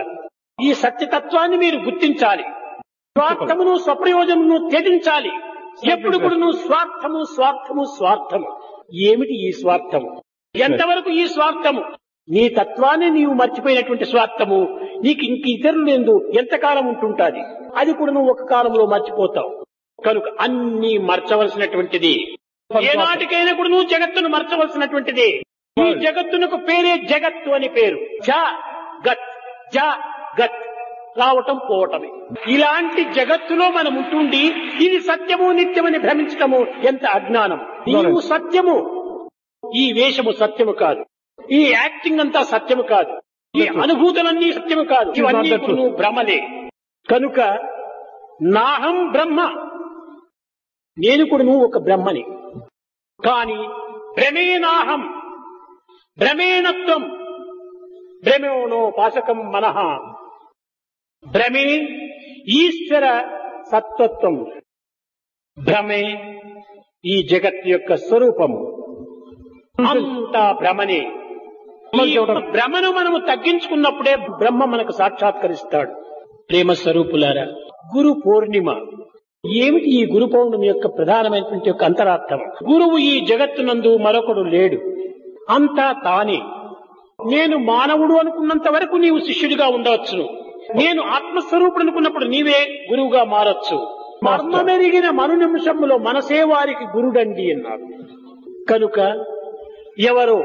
ఈ సత్యతత్వాన్ని మీరు గుర్తించాలి. స్వార్థమును స్వప్రయోజనమును త్యజించాలి. ఎప్పుడు కూడా స్వార్థము స్వార్థము స్వార్థము. ఏమిటి ఈ స్వార్థము? ఎంతవరకు ఈ స్వార్థము? నీ తత్వాన్ని నీవు మర్చిపోయినటువంటి స్వార్థము నీకు ఇంక ఇతరులు ఎందు ఎంతకాలం ఉంటుంటాది? అది కూడా నువ్వు ఒక కాలంలో మర్చిపోతావు. కనుక అన్ని మర్చవలసినటువంటిది. ఏనాటికైనా కూడా నువ్వు జగత్తును మర్చవలసినటువంటిది. ఈ జగత్తునకు పేరే జగత్తు అని పేరు. జ గత్ రావటం పోవటమే. ఇలాంటి జగత్తులో మనం ఉంటుండి ఇది సత్యము నిత్యమని భ్రమించటము ఎంత అజ్ఞానం. నీవు సత్యము, ఈ వేషము సత్యము కాదు, ఈ యాక్టింగ్ అంతా సత్యము కాదు, ఈ అనుభూతులన్నీ సత్యము కాదు, ఇవన్నీ నువ్వు భ్రమలే. కనుక నాహం బ్రహ్మ, నేను కూడా నువ్వు ఒక బ్రహ్మని. కాని భ్రమేనాహం, భ్రమేణత్వం, భ్రమేణో పాశకం మనః. భ్రమే ఈశ్వర సత్వత్వం, భ్రమే ఈ జగత్ యొక్క స్వరూపము. అంతా భ్రమనే. ఈ భ్రమను మనము తగ్గించుకున్నప్పుడే బ్రహ్మ మనకు సాక్షాత్కరిస్తాడు. ప్రేమ స్వరూపులారా, గురు పూర్ణిమ ఏమిటి? ఈ గురు పౌర్ణమి యొక్క ప్రధానమైనటువంటి యొక్క అంతరార్థం. గురువు ఈ జగత్తునందు మరొకడు లేడు, అంతా తానే. నేను మానవుడు అనుకున్నంత వరకు నీవు శిష్యుడిగా ఉండవచ్చును. నేను ఆత్మస్వరూపుడు అనుకున్నప్పుడు నీవే గురువుగా మారొచ్చు. మర్మమెరిగిన మను నిమిషంలో మనసే వారికి గురుడండి అన్నారు. కనుక ఎవరో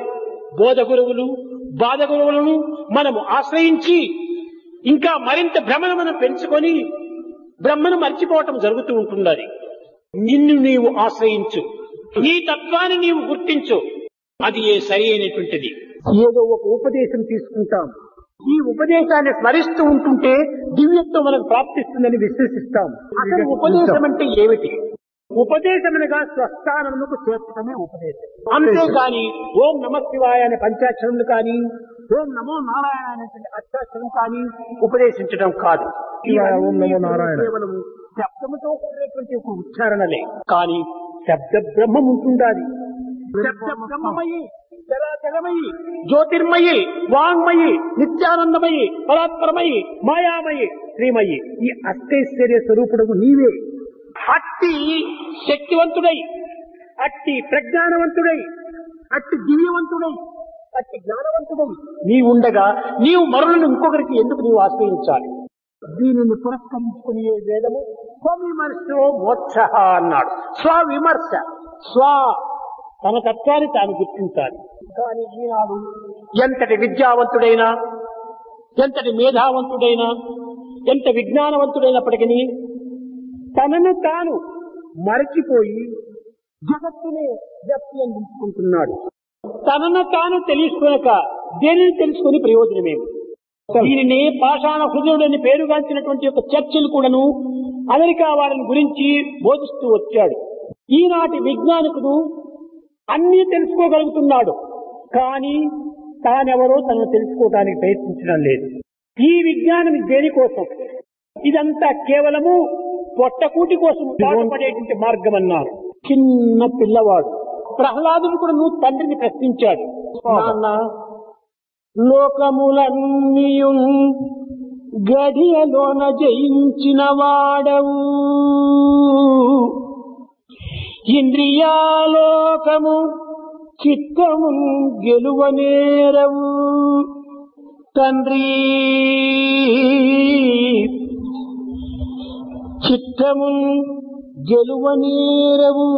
బోధ గురువులు, బాధ గురువులను మనము ఆశ్రయించి ఇంకా మరింత భ్రమను మనం పెంచుకొని బ్రహ్మను మర్చిపోవటం జరుగుతూ ఉంటున్నది. నిన్ను నీవు ఆశ్రయించు, నీ తత్వాన్ని నీవు గుర్తించు. అది సరి అయినటువంటిది. ఏదో ఒక ఉపదేశం తీసుకుంటాం, ఈ ఉపదేశాన్ని స్మరిస్తూ ఉంటుంటే దివ్యత్వం మనకు ప్రాప్తిస్తుందని విశ్వసిస్తాం. అసలు ఉపదేశం అంటే ఏమిటి? ఉపదేశమనగా స్వస్థానమునకు చేర్చడమే ఉపదేశం. అంతేగాని ఓం నమ శివాయ అనే పంచాక్షరములు కానీ, ఓం నమో నారాయణ అనేటువంటి అష్టాక్షరం కానీ ఉపదేశించడం కాదు. కేవలం శబ్దముతో కూడినటువంటి ఒక ఉచ్చారణలే. కానీ శబ్ద బ్రహ్మం ఉంటుండాలి. శబ్ద బ్రహ్మమై చరాచరమయి, జ్యోతిర్మయి, వాంగ్మయి, నిత్యానందమయి, పరాత్పరమయి, మాయామయి, శ్రీమయి, ఈ అష్టైశ్వర్య స్వరూపుడు నీవే. అట్టి శక్తివంతుడై, అట్టి ప్రజ్ఞానవంతుడై, అట్టి దివ్యవంతుడై, అట్టి జ్ఞానవంతుడై నీవు ఉండగా నీవు మరులను ఇంకొకరికి ఎందుకు నీవు ఆశ్రయించాలి? దీనిని పురస్కరించుకునే వేదము స్వవిమర్శో మోక్ష అన్నాడు. స్వవిమర్శ, తన తత్వాన్ని తాను గుర్తించాలి. కానీ ఈనాడు ఎంతటి విద్యావంతుడైనా, ఎంతటి మేధావంతుడైనా, ఎంత విజ్ఞానవంతుడైనప్పటికీ తనను తాను మరచిపోయి జగత్తునే వ్యాప్తి అందించుకుంటున్నాడు. తనను తాను తెలుసుకొనక దేనిని తెలుసుకుని ప్రయోజనమేమి? దీనిని పాషాణ హృదయుడని పేరుగాంచినటువంటి యొక్క చర్చలు కూడాను అమెరికా వారిని గురించి బోధిస్తూ వచ్చాడు. ఈనాటి విజ్ఞానికుడు అన్నీ తెలుసుకోగలుగుతున్నాడు, కానీ తానెవరో తనను తెలుసుకోవడానికి ప్రయత్నించడం లేదు. ఈ విజ్ఞానం దేనికోసం? ఇదంతా కేవలము పొట్టకూటి కోసం పాటుపడేటువంటి మార్గం అన్నారు. చిన్న పిల్లవాడు ప్రహ్లాదుడు కూడా నువ్వు తండ్రిని ప్రశ్నించాడు, నాన్న లోకములన్నీయు గడియలోన జయించిన వాడవు, ఇంద్రియాలోకము చిత్తము గెలువనేరవు తండ్రి, చిత్తము గెలువనేరవు.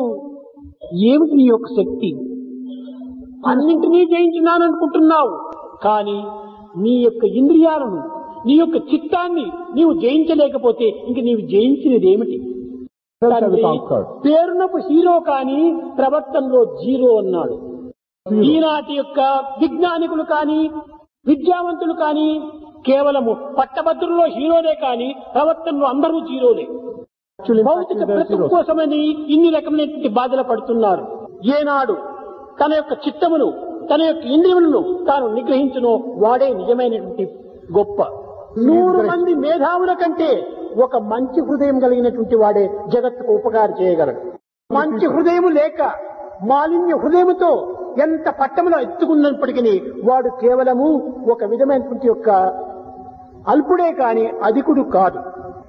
ఏమిటి నీ యొక్క శక్తి? అన్నింటినీ జయించినాననుకుంటున్నావు, కానీ నీ యొక్క ఇంద్రియాలను, నీ యొక్క చిత్తాన్ని నీవు జయించలేకపోతే ఇంక నీవు జయించినది ఏమిటి? పేరునకు హీరో కానీ ప్రవర్తనలో జీరో అన్నాడు. ఈనాటి యొక్క విజ్ఞానికులు కానీ విద్యావంతులు కానీ కేవలము పట్టభద్రుల్లో హీరోలే కానీ ప్రవర్తనలో అందరూ జీరోలే. భౌతిక బ్రతుకు కోసమని ఇన్ని రకమైనటువంటి బాధలు పడుతున్నారు. ఏనాడు తన యొక్క చిత్తమును, తన యొక్క ఇంద్రియములను తాను నిగ్రహించును వాడే నిజమైనటువంటి గొప్ప. 100 మంది మేధావుల కంటే ఒక మంచి హృదయం కలిగినటువంటి వాడే జగత్తుకు ఉపకారం చేయగలడు. మంచి హృదయం లేక మాలిన్య హృదయముతో ఎంత పట్టములో ఎత్తుకున్నప్పటికీ వాడు కేవలము ఒక విధమైనటువంటి యొక్క అల్పుడే కాని అధికుడు కాదు.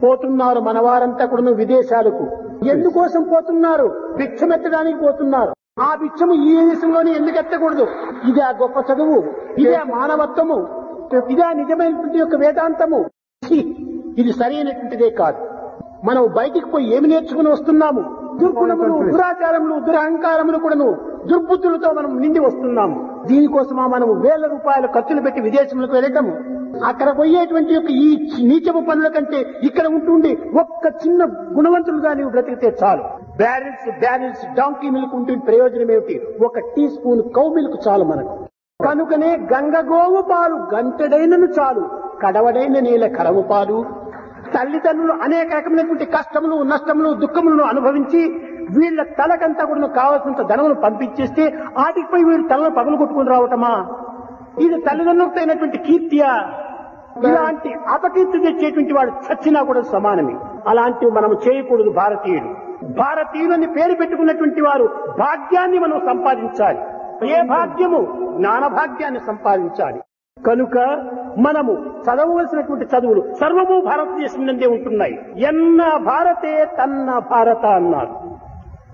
పోతున్నారు మనవారంతా కూడా విదేశాలకు. ఎందుకోసం పోతున్నారు? భిక్షమెత్తడానికి పోతున్నారు. ఆ భిక్షము ఈ దేశంలోనే ఎందుకు ఎత్తకూడదు? ఇదే గొప్ప చదువు, ఇదే మానవత్వము, ఇదే నిజమైనటువంటి యొక్క వేదాంతము. ఇది సరైనటువంటిదే కాదు. మనం బయటికి పోయి ఏమి నేర్చుకుని వస్తున్నాము? దుర్గుణములు, దురాచారములు, దురహంకారములు కూడాను, దుర్బుద్ధులతో మనం నిండి వస్తున్నాము. దీనికోసమా మనం వేల రూపాయలు ఖర్చులు పెట్టి విదేశంలోకి వెళ్ళటము? అక్కడ పోయేటువంటి యొక్క ఈ నీచపు పనుల కంటే ఇక్కడ ఉంటుండి ఒక్క చిన్న గుణవంతులుగా నీవు బ్రతికితే చాలు. బ్యారెల్స్ డాంకీ మిల్క్ ఉంటుంది, ప్రయోజనం ఏమిటి? ఒక టీ స్పూన్ కౌ మిల్క్ చాలు మనకు. కనుకనే గంగగోవు పాలు గంటెడైనను చాలు, కడవడైన నీల కడవు పాలు. తల్లిదండ్రులు అనేక రకమైనటువంటి కష్టములు, నష్టములు, దుఃఖములను అనుభవించి వీళ్ళ తలకంతా కూడా కావాల్సినంత ధనమును పంపించేస్తే ఆటికి పోయి వీళ్ళు తలను పగలు కొట్టుకుని రావటమా? ఇది తల్లిదండ్రులకు అయినటువంటి కీర్తియా? ఇలాంటి అపకీర్తి తెచ్చేటువంటి వాడు చచ్చినా కూడా సమానమే. అలాంటివి మనం చేయకూడదు. భారతీయులని పేరు పెట్టుకున్నటువంటి వారు భాగ్యాన్ని మనం సంపాదించాలి. ఏ భాగ్యము? జ్ఞాన భాగ్యాన్ని సంపాదించాలి. కనుక మనము చదవవలసినటువంటి చదువులు సర్వము భారతదేశం నుండే ఉంటున్నాయి. ఎన్న భారతే తన్న భారత అన్నారు.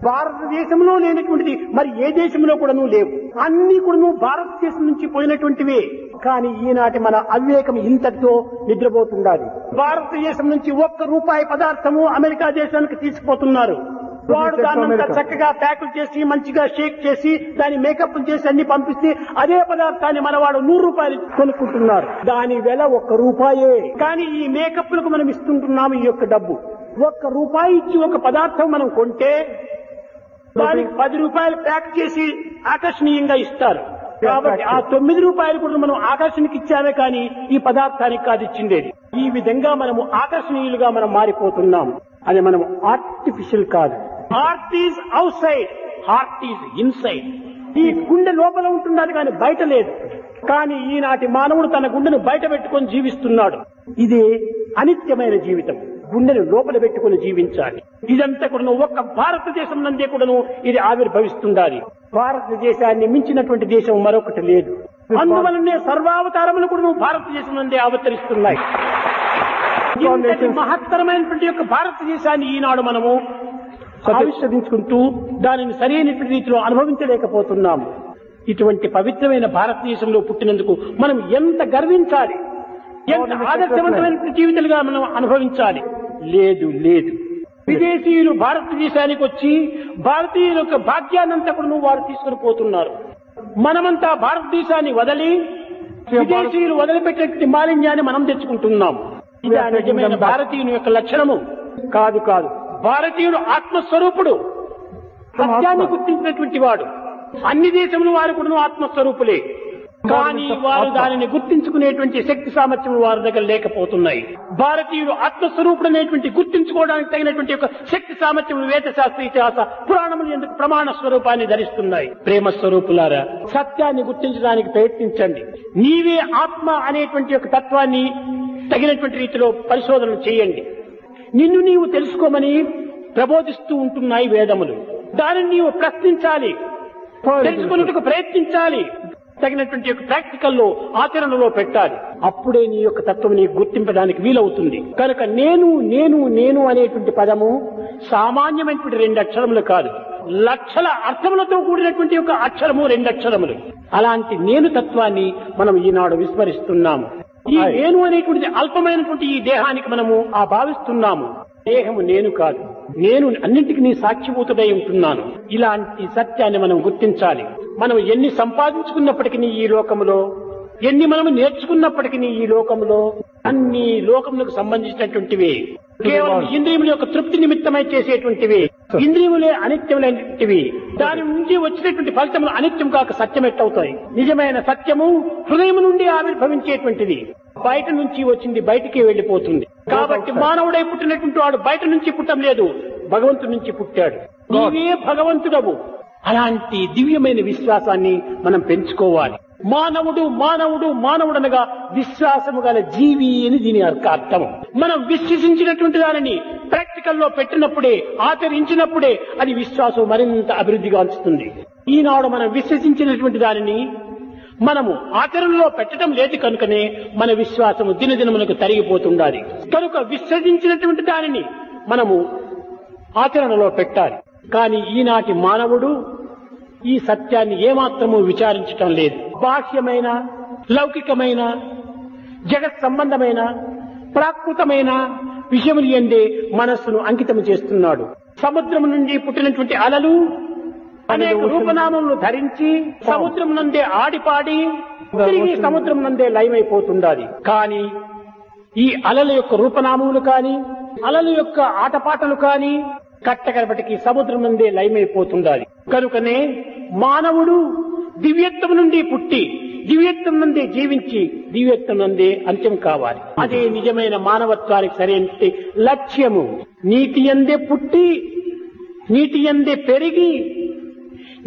భారతదేశంలో లేనటువంటిది మరి ఏ దేశంలో కూడాను లేవు. అన్ని కూడా భారతదేశం నుంచి పోయినటువంటివే. కానీ ఈనాటి మన అవివేకం ఇంతటితో నిద్రపోతుండాలి. భారతదేశం నుంచి ₹1 పదార్థము అమెరికా దేశానికి తీసుకుపోతున్నారు. వాడు దాన్నంతా చక్కగా ప్యాకులు చేసి మంచిగా షేక్ చేసి దాని మేకప్ చేసి అన్ని పంపిస్తే అదే పదార్థాన్ని మనవాడు ₹100 కొనుక్కుంటున్నారు. దాని వెల ₹1. కానీ ఈ మేకప్లకు మనం ఇస్తుంటున్నాము ఈ యొక్క డబ్బు. ₹1 ఇచ్చి ఒక పదార్థం మనం కొంటే దానికి ₹10 ప్యాక్ చేసి ఆకర్షణీయంగా ఇస్తారు. కాబట్టి ఆ ₹9 కూడా మనం ఆకర్షణకి ఇచ్చామే కానీ ఈ పదార్థానికి కాదు ఇచ్చిండేది. ఈ విధంగా మనము ఆకర్షణీయులుగా మనం మారిపోతున్నాం. అది మనం ఆర్టిఫిషియల్ కాదు. Heart is out side, heart is inside. ఈ గుండె లోపల ఉంటున్నది కానీ బయట లేదు. కానీ ఈనాటి మానవుడు తన గుండెను బయట పెట్టుకొని జీవిస్తున్నాడు. ఇది అనిత్యమైన జీవితం. గుండెను లోపల పెట్టుకుని జీవించాలి. ఇదంతా కూడా ఒక్క భారతదేశం నందే కూడాను ఇది ఆవిర్భవిస్తుండాలి. భారతదేశాన్ని మించినటువంటి దేశం మరొకటి లేదు. అందువలనే సర్వావతారములు కూడా భారతదేశం నందే అవతరిస్తున్నాయి. ఇంతటి మహత్తరమైనటువంటి యొక్క భారతదేశాన్ని ఈనాడు మనము ఆవిష్కరించుకుంటూ దానిని సరైనటువంటి రీతిలో అనుభవించలేకపోతున్నాము. ఇటువంటి పవిత్రమైన భారతదేశంలో పుట్టినందుకు మనం ఎంత గర్వించాలి, ఎంత ఆదర్శవంతమైన జీవితాలుగా మనం అనుభవించాలి. లేదు లేదు, విదేశీయులు భారతదేశానికి వచ్చి భారతీయుల యొక్క భాగ్యాన్నంతా కూడా వారు తీసుకుని పోతున్నారు. మనమంతా భారతదేశాన్ని వదిలి విదేశీయులు వదిలిపెట్టినటువంటి మాలిన్యాన్ని మనం తెచ్చుకుంటున్నాం. ఇది నిజమైన భారతీయుని యొక్క లక్షణము కాదు. కాదు, భారతీయుడు ఆత్మస్వరూపుడు, సత్యాన్ని గుర్తించినటువంటి వాడు. అన్ని దేశములు వారు కూడా ఆత్మస్వరూపులే, కానీ వారు దానిని గుర్తించుకునేటువంటి శక్తి సామర్థ్యం వారి దగ్గర లేకపోతున్నాయి. భారతీయుడు ఆత్మస్వరూపుడు అనేటువంటి గుర్తించుకోవడానికి తగినటువంటి ఒక శక్తి సామర్థ్యం వేదశాస్త్ర ఇతిహాస పురాణములు ఎందుకు ప్రమాణ స్వరూపాన్ని ధరిస్తున్నాయి. ప్రేమ స్వరూపులారా, సత్యాన్ని గుర్తించడానికి ప్రయత్నించండి. నీవే ఆత్మ అనేటువంటి ఒక తత్వాన్ని తగినటువంటి రీతిలో పరిశోధనలు చేయండి. నిన్ను నీవు తెలుసుకోమని ప్రబోధిస్తూ ఉంటున్నాయి వేదములు. దానిని నీవు ప్రశ్నించాలి, తెలుసుకునేందుకు ప్రయత్నించాలి, తగినటువంటి యొక్క ప్రాక్టికల్లో ఆచరణలో పెట్టాలి. అప్పుడే నీ యొక్క తత్వం నీకు గుర్తింపడానికి వీలవుతుంది. కనుక నేను నేను నేను అనేటువంటి పదము సామాన్యమైనటువంటి 2 అక్షరములు కాదు, లక్షల అర్థములతో కూడినటువంటి యొక్క అక్షరము 2 అక్షరములు. అలాంటి నేను తత్వాన్ని మనం ఈనాడు విస్మరిస్తున్నాము. ఈ నేను అనేటువంటిది అల్పమైనటువంటి ఈ దేహానికి మనము భావిస్తున్నాము. దేహము నేను కాదు, నేను అన్నింటికి సాక్షిభూతుడై ఉంటున్నాను. ఇలాంటి సత్యాన్ని మనం గుర్తించాలి. మనం ఎన్ని సంపాదించుకున్నప్పటికీ ఈ లోకములో, ఎన్ని మనము నేర్చుకున్నప్పటికీ ఈ లోకములో అన్ని లోకములకు సంబంధించినటువంటివి. కేవలం ఇంద్రియముల యొక్క తృప్తి నిమిత్తమై చేసేటువంటివి. ఇంద్రియములే అనిత్యములైనటువంటివి. దాని నుంచి వచ్చినటువంటి ఫలితములు అనిత్యం కాక సత్యం ఎట్టవుతాయి. నిజమైన సత్యము హృదయం నుండి ఆవిర్భవించేటువంటిది. బయట నుంచి వచ్చింది బయటికి వెళ్లిపోతుంది. కాబట్టి మానవుడై పుట్టినటువంటి వాడు బయట నుంచి పుట్టం లేదు, భగవంతుడి నుంచి పుట్టాడు. నీవే భగవంతుడవు. అలాంటి దివ్యమైన విశ్వాసాన్ని మనం పెంచుకోవాలి. మానవుడు మానవుడు మానవుడు అనగా విశ్వాసము గల జీవి అని దీని అర్థం. మనం విశ్వసించినటువంటి దానిని ప్రాక్టికల్లో పెట్టినప్పుడే, ఆచరించినప్పుడే అది విశ్వాసం మరింత అభివృద్ధిగాంచుతుంది. ఈనాడు మనం విశ్వసించినటువంటి దానిని మనము ఆచరణలో పెట్టడం లేదు కనుకనే మన విశ్వాసము దినదినములకు తరిగిపోతుండాలి. కనుక విశ్వసించినటువంటి దానిని మనము ఆచరణలో పెట్టాలి. కానీ ఈనాటి మానవుడు ఈ సత్యాన్ని ఏమాత్రము విచారించటం లేదు. బాహ్యమైన, లౌకికమైన, జగత్ సంబంధమైన, ప్రాకృతమైన విషయములు ఎందే మనస్సును అంకితం చేస్తున్నాడు. సముద్రం నుండి పుట్టినటువంటి అలలు అనేక రూపనామములు ధరించి సముద్రం నందే ఆడిపాడి తిరిగి సముద్రం నందే లయమైపోతుండాలి. కానీ ఈ అలల యొక్క రూపనామములు కాని, అలల యొక్క ఆటపాటలు కాని కట్టకరపటికి సముద్రం నందే లయమైపోతుండాలి. కనుకనే మానవుడు దివ్యత్వం నుండి పుట్టి దివ్యత్వం నందే జీవించి దివ్యత్వం నందే అంత్యం కావాలి. అదే నిజమైన మానవత్వానికి సరైన లక్ష్యము. నీటి యందే పుట్టి నీటి యందే పెరిగి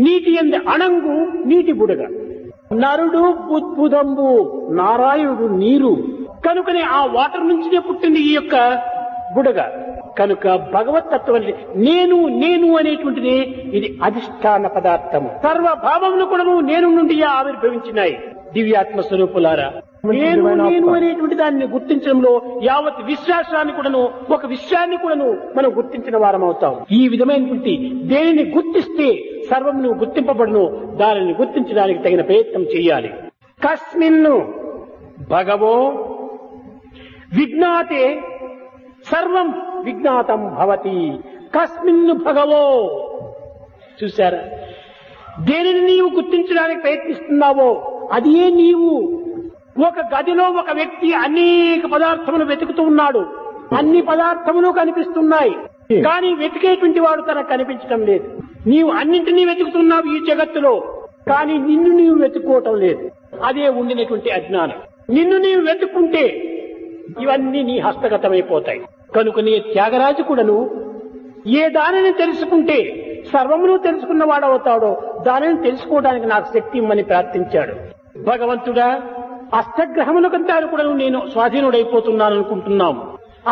నీటి యందే అణంగు నీటి బుడగ, నరుడు బుద్భుదంబు నారాయణుడు నీరు. కనుకనే ఆ వాటర్ నుంచినే పుట్టింది ఈ యొక్క బుడగ. కనుక భగవతత్వం నేను నేను అనేటువంటిది ఇది అధిష్టాన పదార్థము. సర్వభావములు కూడా నేను నుండి ఆవిర్భవించినాయి. దివ్యాత్మ స్వరూపులారా, నేను నేను అనేటువంటి దాన్ని గుర్తించడంలో యావత్ విశ్వాసాన్ని కూడాను, ఒక విషయాన్ని కూడాను మనం గుర్తించిన వారం అవుతాం. ఈ విధమైనటువంటి దేనిని గుర్తిస్తే సర్వమును గుర్తింపబడును, దానిని గుర్తించడానికి తగిన ప్రయత్నం చేయాలి. కస్మిన్ను భగవో విజ్ఞాతే సర్వం విజ్ఞాతం భవతి. కస్మిన్ను భగవో. చూశారా, దేనిని నీవు గుర్తించడానికి ప్రయత్నిస్తున్నావో అదే నీవు. ఒక గదిలో ఒక వ్యక్తి అనేక పదార్థములు వెతుకుతూ ఉన్నాడు. అన్ని పదార్థములు కనిపిస్తున్నాయి, కానీ వెతికేటువంటి వాడు తనకు కనిపించడం లేదు. నీవు అన్నింటినీ వెతుకుతున్నావు ఈ జగత్తులో, కానీ నిన్ను నీవు వెతుక్కోవటం లేదు. అదే ఉండినటువంటి అజ్ఞానం. నిన్ను నీవు వెతుక్కుంటే ఇవన్నీ నీ హస్తగతమైపోతాయి. కనుకనే త్యాగరాజు కూడాను ఏ దానిని తెలుసుకుంటే సర్వమును తెలుసుకున్న వాడవుతాడో దానిని తెలుసుకోవడానికి నాకు శక్తి ఇమ్మని ప్రార్థించాడు. భగవంతుడా, అష్టగ్రహములకంతా కూడా నేను స్వాధీనుడైపోతున్నాను అనుకుంటున్నాము.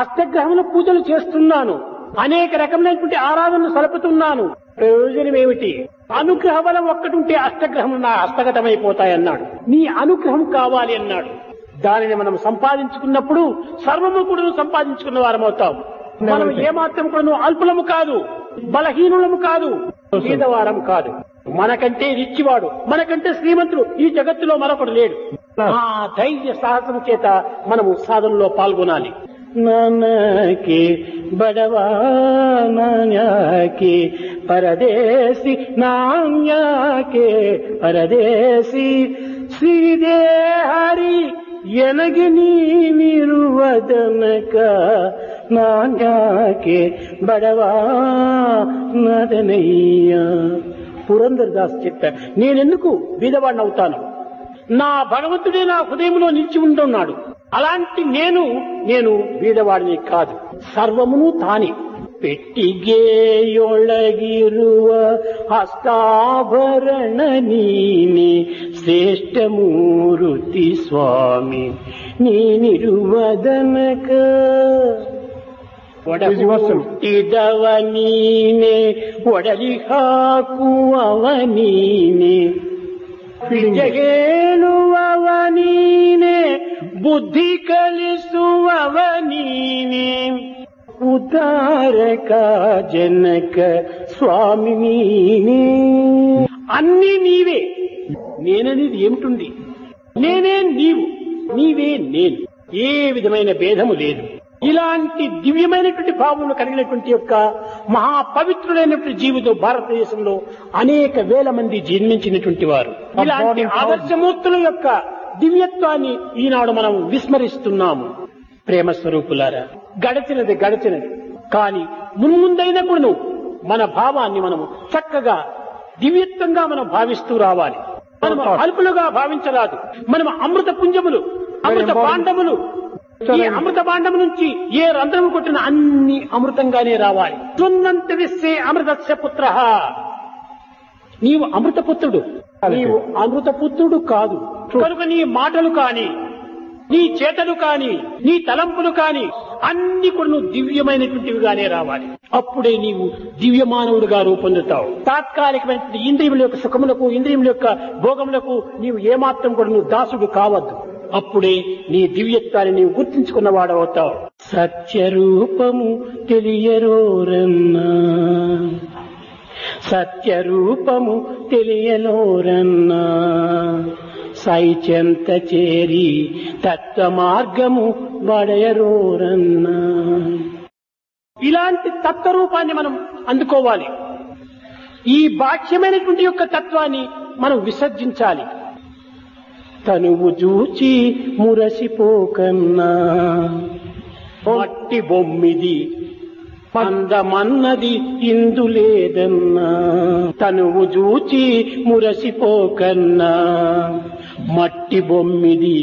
అష్టగ్రహముల పూజలు చేస్తున్నాను, అనేక రకములైనటువంటి ఆరాధనలు సలుపుతున్నాను, ప్రయోజనం ఏమిటి? అనుగ్రహ బలం ఒక్కటి ఉంటే అష్టగ్రహములు నా హస్తగతమైపోతాయన్నాడు. నీ అనుగ్రహం కావాలి అన్నాడు. దానిని మనం సంపాదించుకున్నప్పుడు సర్వము కూడా సంపాదించుకున్న వారమవుతాం. మనం ఏమాత్రం కూడా అల్పులము కాదు, బలహీనులము కాదు, పేదవారం కాదు. మనకంటే రిచ్చివాడు, మనకంటే శ్రీమంతుడు ఈ జగత్తులో మరొకడు లేడు. ఆ ధైర్య సాహసం చేత మనము సాధనలో పాల్గొనాలి. నాన్నకి బడవా నాన్యాకి పరదేశి, నాన్యాకే పరదేశి, శ్రీదే హరి ఎనగి నీరువదనక నాన్యాకే బడవా నదనయ్యా. పురందరదాస్ చెప్పారు, నేనెందుకు బీదవాడిని అవుతాను? నా భగవంతుడే నా హృదయంలో నిలిచి ఉంటున్నాడు. అలాంటి నేను బీదవాడిని కాదు, సర్వమును తానే. ಪೆಟ್ಟಿಗೆಯೊಳಗಿರುವ ಹಸ್ತಾಭರಣ ನೀನೆ ಶ್ರೇಷ್ಠಮೂರುತಿ ಸ್ವಾಮಿ ನೀನಿರುವದನಕ ಒಡಹುಟ್ಟಿದವ ನೀನೆ ಒಡಲಿ ಹಾಕುವವ ನೀನೆ ಹೇಳುವವ ನೀನೆ ಬುದ್ಧಿ ಕಲಿಸುವವ ನೀನೆ ఉదారక జనక స్వామి నీనే. అన్నీ నీవే. నేననేది ఏమిటుంది? నేనే నీవు, నీవే నేను. ఏ విధమైన భేదము లేదు. ఇలాంటి దివ్యమైనటువంటి భావములు కలిగినటువంటి యొక్క మహాపవిత్రులైనటువంటి జీవితం భారతదేశంలో అనేక వేల మంది జన్మించినటువంటి వారు. ఇలాంటి ఆదర్శమూర్తుల యొక్క దివ్యత్వాన్ని ఈనాడు మనం విస్మరిస్తున్నాము. ప్రేమ స్వరూపులారా, గడచినది కానీ మున్ముందైనప్పుడు మన భావాన్ని మనము చక్కగా దివ్యత్వంగా మనం భావిస్తూ రావాలి. మనం అల్పులుగా భావించరాదు. మనం అమృత పుంజములు, అమృత భాండములు. ఈ అమృత భాండము నుంచి ఏ రంధ్రము కొట్టిన అన్ని అమృతంగానే రావాలి. తున్నంత విశ్వే అమృతస్య పుత్ర. నీవు అమృతపుత్రుడు, నీవు అమృతపుత్రుడు కాదు. కనుక నీ మాటలు కాని, నీ చేతలు కాని, నీ తలంపులు కాని అన్ని కూడా దివ్యమైనటువంటివిగానే రావాలి. అప్పుడే నీవు దివ్యమానవుడిగా రూపొందుతావు. తాత్కాలికమైనటువంటి ఇంద్రియముల యొక్క సుఖములకు, ఇంద్రియముల యొక్క భోగములకు నీవు ఏమాత్రం కూడా దాసుడు కావద్దు. అప్పుడే నీ దివ్యత్వాన్ని నీవు గుర్తించుకున్న వాడవుతావు. సత్యరూపము తెలియరోరన్నా, సత్యరూపము తెలియలోరన్నా, సైచెంత చేరి తత్వ మార్గము వడయరోరన్నా. ఇలాంటి తత్వరూపాన్ని మనం అందుకోవాలి. ఈ బాహ్యమైనటువంటి యొక్క తత్వాన్ని మనం విసర్జించాలి. తనువు చూచి మురసిపోకన్నా, మట్టి బొమ్మిది అందమన్నది ఇందులేదన్నా. తనువు చూచి మురసిపోకన్నా, మట్టి బొమ్మిది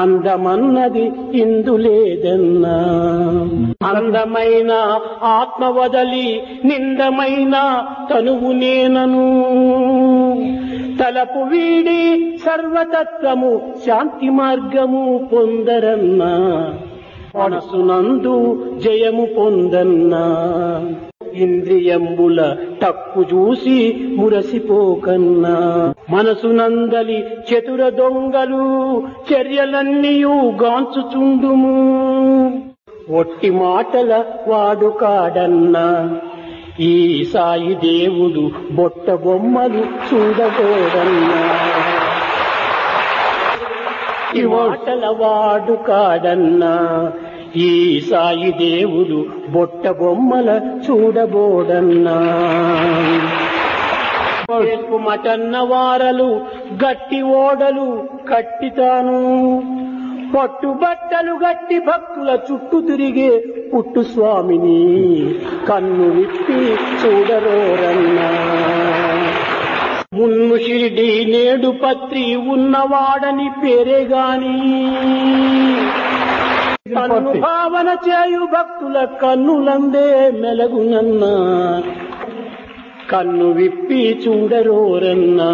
అందమన్నది ఇందులేదన్నా. అందమైన ఆత్మ వదలి నిందమైన తనువు నేనను, తలపు వీడి సర్వతత్వము శాంతి మార్గము పొందరన్నా. మనసునందు జయము పొందన్నా. ఇంద్రియంబుల తక్కు చూసి మురసిపోకన్నా. మనసునందలి చతుర దొంగలు చర్యలన్నీయు గాంచుచుండుము. ఒట్టి మాటల వాడు కాడన్నా. ఈ సాయి దేవుడు బొట్ట బొమ్మలు చూడగోడన్నా. ఈ మాటల వాడు కాడన్నా. ఈ సాయి దేవుడు బొట్ట బొమ్మల చూడబోడన్నా. మటన్న వారలు గట్టి ఓడలు కట్టితాను. పట్టుబట్టలు గట్టి భక్తుల చుట్టూ తిరిగే పుట్టు స్వామిని కన్ను విప్పి చూడరోరన్నా. మున్ను షిరిడి నేడు పత్రి ఉన్నవాడని పేరే గాని, కన్ను భావన చేయు భక్తుల కన్నులందే మెలగునన్నా. కన్ను విప్పి చూడరోరన్నా.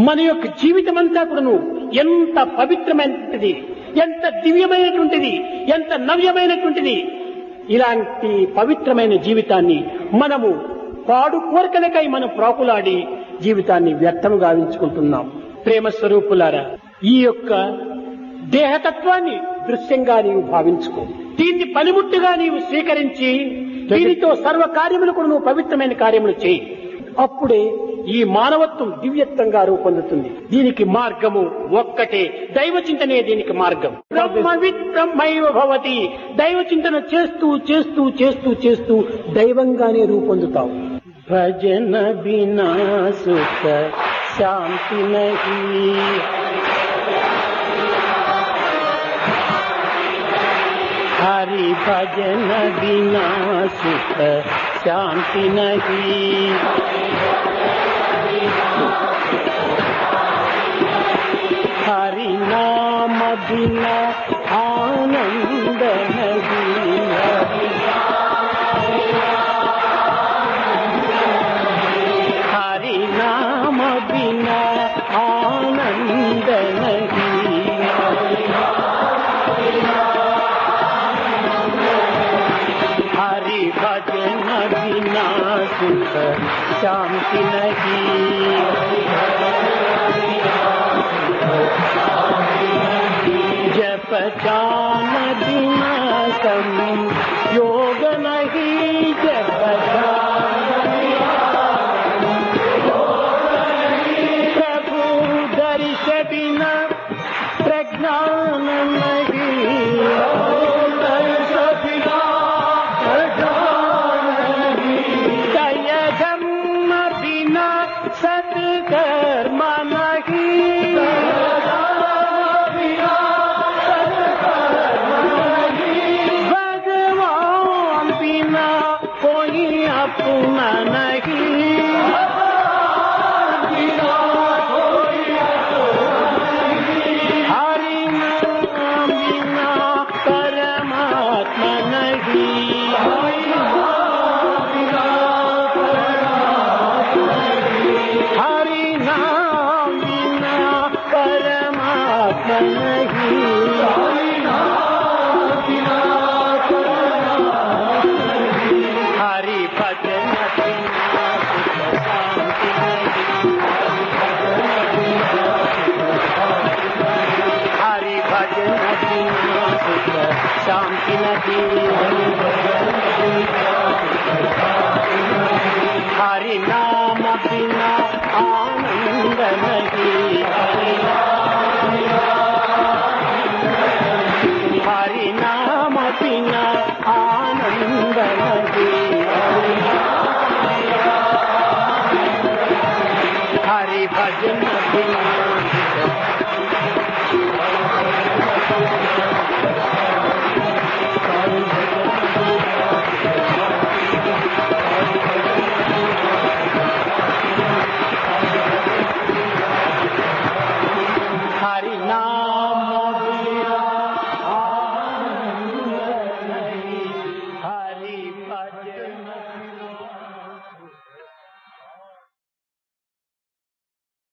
మన యొక్క జీవితం అంతా కూడాను ఎంత పవిత్రమైనది, ఎంత దివ్యమైనటువంటిది, ఎంత నవ్యమైనటువంటిది. ఇలాంటి పవిత్రమైన జీవితాన్ని మనము పాడు కోరికలకై మనం ప్రాకులాడి జీవితాన్ని వ్యర్థము గావించుకుంటున్నాం. ప్రేమ స్వరూపులారా, ఈ యొక్క దేహతత్వాన్ని దృశ్యంగా నీవు భావించుకో. దీన్ని పనిముట్టుగా నీవు స్వీకరించి దీనితో సర్వ కార్యములు కూడా నువ్వు పవిత్రమైన కార్యములు చేయి. అప్పుడే ఈ మానవత్వం దివ్యత్వంగా రూపొందుతుంది. దీనికి మార్గము ఒక్కటే, దైవ చింతనే దీనికి మార్గం. బ్రహ్మవిత్ బ్రహ్మైవ భవతి. దైవ చింతన చేస్తూ చేస్తూ చేస్తూ చేస్తూ దైవంగానే రూపొందుతావు. భజన బినా సుఖ శాంతి నహీ, हरि भजन बिना सुख शांति नहीं, हरि नाम बिना आनंद नहीं, हरि नाम बिना आनंद नहीं, हरि भजन बिना सुख शांति नहीं, जप ध्यान बिना संयोग नहीं, जप प्रभु दर्श बिना प्रज्ञान नहीं, सत्कर्म नहीं, भगवान बिना कोई अपना नहीं, हरि नाम बिना परमात्मा नहीं, हरि नाम बिना परमात्मा नहीं, हरि भजन बिना सुख शांति नहीं, हरि भजन बिना सुख शांति नहीं।